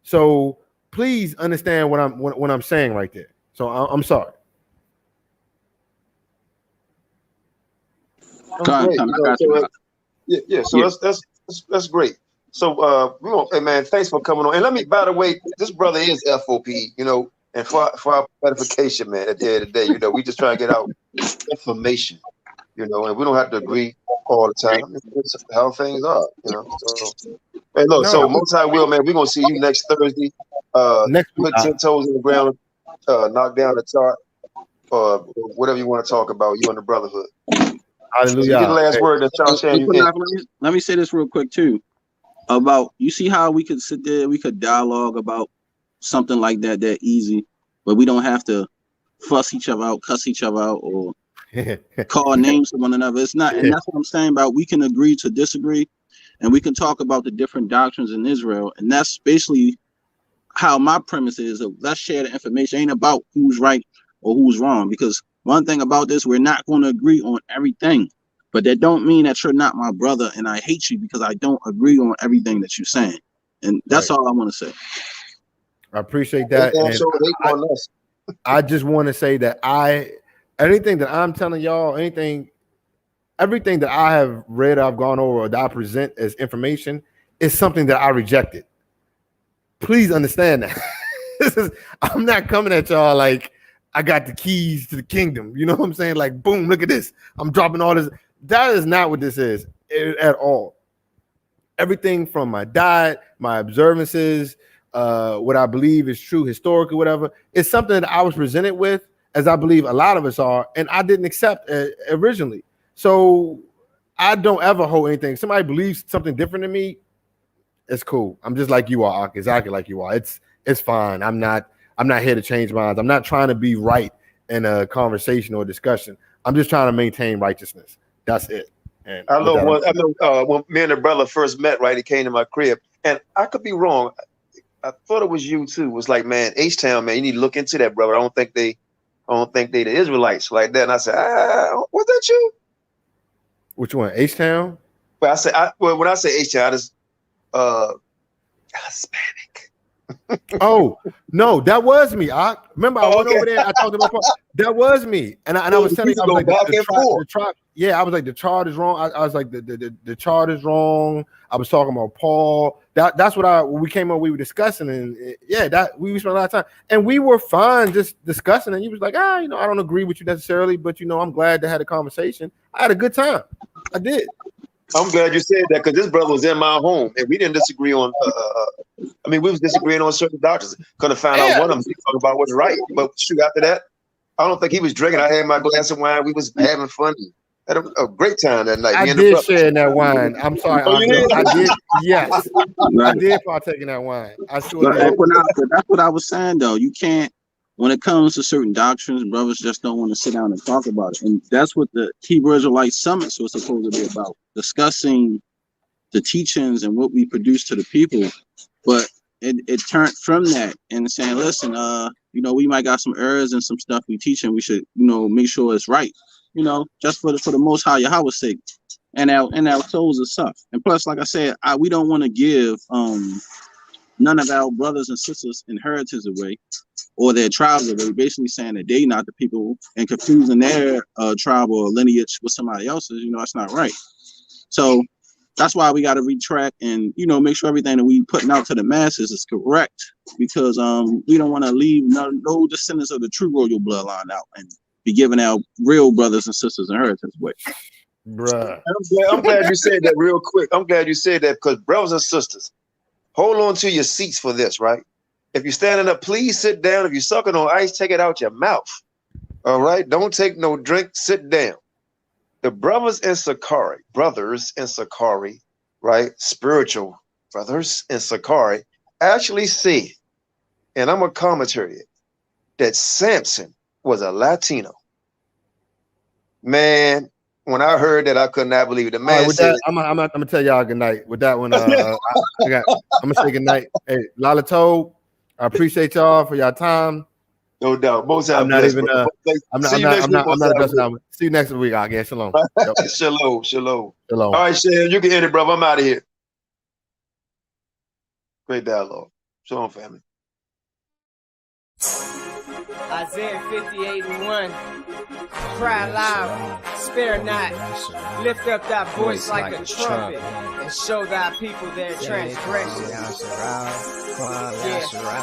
So please understand what I'm saying right there. So I'm sorry. That's great. So hey man, thanks for coming on. And let me, by the way, this brother is F.O.P.E, and for our edification, man, at the end of the day, we just try to get out information, and we don't have to agree all the time. It's how things are, So, hey, look, so Most High will, man, we're gonna see you next Thursday. Put 10 toes in the ground, knock down the chart, or whatever you want to talk about. You and the brotherhood. Hallelujah. So you get the last word. Let me say this real quick too. About you see how we could sit there, we could dialogue about something like that easy, but we don't have to fuss each other out, cuss each other out, or call names to one another. It's not, and that's what I'm saying about we can agree to disagree, and we can talk about the different doctrines in Israel, and that's basically how my premise is. Let's share the information. It ain't about who's right or who's wrong, because one thing about this, we're not going to agree on everything, but that don't mean that you're not my brother and I hate you because I don't agree on everything that you're saying. And that's all I want to say. I appreciate that. And I just want to say that anything that I'm telling y'all, everything that I have read, I've gone over, or that I present as information is something that I rejected. Please understand that. I'm not coming at y'all like I got the keys to the kingdom. You know what I'm saying? Like, boom, look at this. I'm dropping all this. That is not what this is at all. Everything from my diet, my observances, what I believe is true historically, whatever, it's something that I was presented with, as I believe a lot of us are, and I didn't accept originally. So I don't ever hold anything. Somebody believes something different than me, it's cool. I'm just like you are, exactly like you are. It's fine. I'm not here to change minds. I'm not trying to be right in a conversation or discussion. I'm just trying to maintain righteousness. That's it. And I know when me and the brother first met, right? He came to my crib, and I could be wrong. I thought it was you too. It was like, man, H-Town, man, you need to look into that, brother. I don't think they the Israelites like that. And I said, was that you? Which one, H-Town? Well, when I say H-Town, I just Hispanic. Oh no, that was me. I remember I went over there. I talked about that was me, and I was telling you, I was like, the chart. Yeah, I was like, the chart is wrong. I was like, the chart is wrong. I was talking about Paul. That's what when we came up, we were discussing, and that we spent a lot of time, and we were fine just discussing. And he was like, I don't agree with you necessarily, but I'm glad to have a conversation. I had a good time. I did. I'm glad you said that, because this brother was in my home, and we didn't disagree on. We was disagreeing on certain doctrines. Could have found out one of them talking about what's right, but shoot, after that, I don't think he was drinking. I had my glass of wine. We was having fun. Had a great time that night. I did share in that wine. I'm sorry, I did. Yes, I did partake in that wine. I sure did. That's what I was saying, though. You can't. When it comes to certain doctrines, brothers just don't want to sit down and talk about it. And that's what the Hebrew Israelite Summits was supposed to be about, discussing the teachings and what we produce to the people. But it turned from that and saying, listen, we might got some errors and some stuff we teach, and we should, make sure it's right, just for the Most High Yahweh's sake, and our souls and stuff. And plus, like I said, we don't want to give none of our brothers and sisters inheritance away, or their tribes away, basically saying that they not the people, and confusing their tribe or lineage with somebody else's. That's not right. So that's why we got to retract and make sure everything that we putting out to the masses is correct, because we don't want to leave no descendants of the true royal bloodline out and be giving our real brothers and sisters inheritance away. Bruh. I'm glad you said that real quick. I'm glad you said that, because brothers and sisters, hold on to your seats for this, right? If you're standing up, please sit down. If you're sucking on ice, take it out your mouth. All right? Don't take no drink. Sit down. The brothers in Sakari, right? Spiritual brothers in Sakari actually see, and I'm going to commentary it, that Samson was a Latino. Man, when I heard that, I could not believe it. The man said, I'm gonna tell y'all good night. With that one, I'm gonna say good night. Hey, Lala Toad, I appreciate y'all for y'all time. No doubt. I'm not addressing that. See you next week, I guess. Shalom. Yep. Shalom. All right, Shan, you can end it, brother. I'm out of here. Great dialogue. Shalom, family. Isaiah 58:1. Cry loud, spare not, lift up thy voice like a trumpet, and show thy people their transgressions.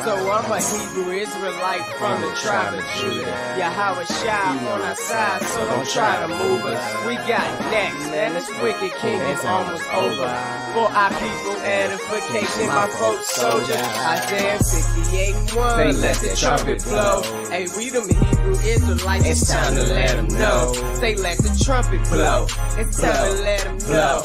So I'm a Hebrew Israelite from the tribe of Judah. Yahawashi on our side, so don't try to move us. We got next, and this wicked king is almost over. For our people, edification, my folks soldier. Isaiah 58:1. Say let the trumpet blow. Hey, we them Hebrew Israelites, it's time to let them know. Say let the trumpet blow. It's time to let them know.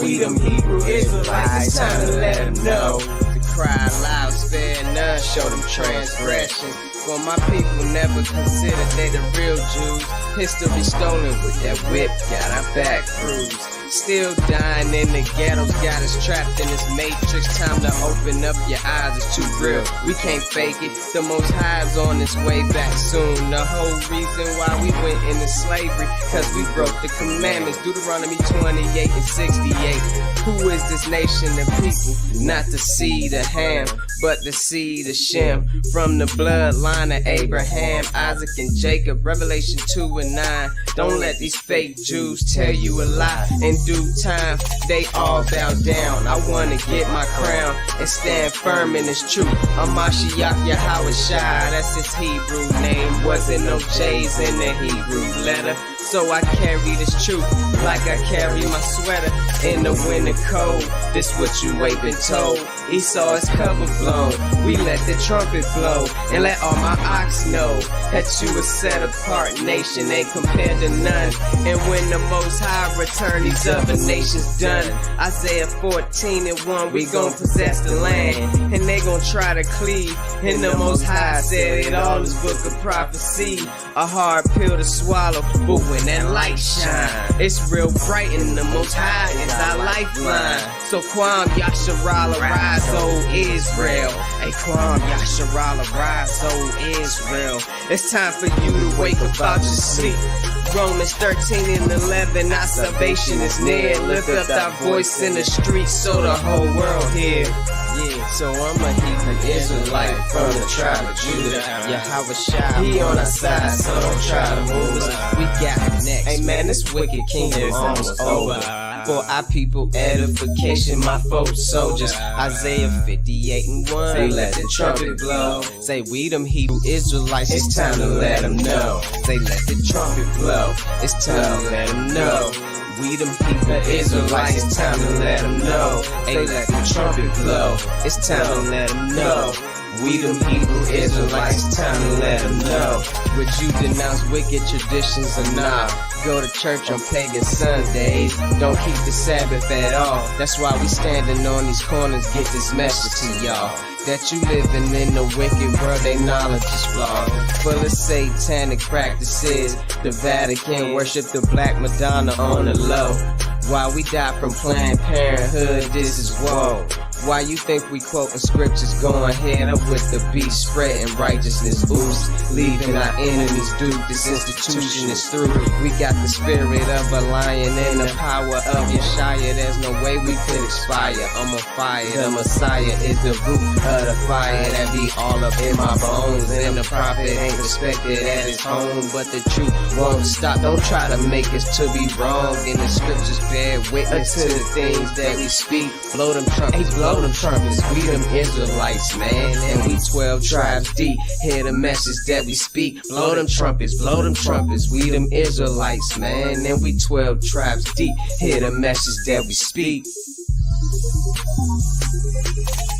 We them Hebrew Israelites, it's time to let them know. To cry loud, spare none, show them transgressions. For my people never considered they the real Jews. History stolen with that whip, got our back bruised. Still dying in the ghettos, got us trapped in this matrix. Time to open up your eyes, it's too real. We can't fake it. The Most High's on its way back soon. The whole reason why we went into slavery, cause we broke the commandments. Deuteronomy 28 and 68. Who is this nation of people? Not the seed of Ham, but the seed of Shem. From the bloodline of Abraham, Isaac, and Jacob. Revelation 2 and 9. Don't let these fake Jews tell you a lie. In due time, they all bow down. I wanna get my crown and stand firm in this truth. Ha Mashayach Yahawashi, that's his Hebrew name. Wasn't no J's in the Hebrew letter. So I carry this truth like I carry my sweater in the winter cold. This what you ain't been told. Esau is cover blown. We let the trumpet blow and let all my ox know that you a set apart nation, ain't compared to none. And when the Most High return, these other nations done. Isaiah 14:1, we gon' possess the land, and they gon' try to cleave. And the Most High said it all is book of prophecy, a hard pill to swallow, but when that light shine, it's real bright, and the Most High is our lifeline. So Kwam Yasharala, rise, O Israel. Hey, Kwam Yasharala, rise, O Israel. It's time for you to wake up out your sleep. Romans 13:11, our salvation is near. Lift up thy voice in the streets so the whole world hear. Yeah, so I'm a Hebrew Israelite from the tribe of Judah. Yahawashi, he on our side, so don't try to move us. We got next. Hey man, this wicked kingdom almost over. For our people, edification, my folks, soldiers. Isaiah 58:1, say let the trumpet blow. Say we them Hebrew Israelites, it's time to let them know. Say let the trumpet blow, it's time to let them know. We them Hebrew Israelites, it's time to let them know. Hey, let the trumpet blow, it's time to let them know. We them Hebrew Israelites, it's time to let them know. Would you denounce wicked traditions or not? Go to church on pagan Sundays, don't keep the Sabbath at all. That's why we standing on these corners, get this message to y'all. That you living in the wicked world, they knowledge is flawed. Full of satanic practices, the Vatican worship the Black Madonna on the low. While we die from Planned Parenthood, this is woe. Why you think we quoting scriptures, going head up with the beast, spreading righteousness, oops, leaving our enemies duped. This institution is through. We got the spirit of a lion and the power of Yeshaya. There's no way we could expire. I'm on fire. The Messiah is the root of the fire that be all up in my bones. And the prophet ain't respected at his home, but the truth won't stop. Don't try to make us to be wrong. And the scriptures bear witness to the things that we speak. Blow them trumpets, blow them trumpets, we them Israelites, man, and we 12 tribes deep. Hear the message that we speak. Blow them trumpets, we them Israelites, man, and we 12 tribes deep. Hear the message that we speak.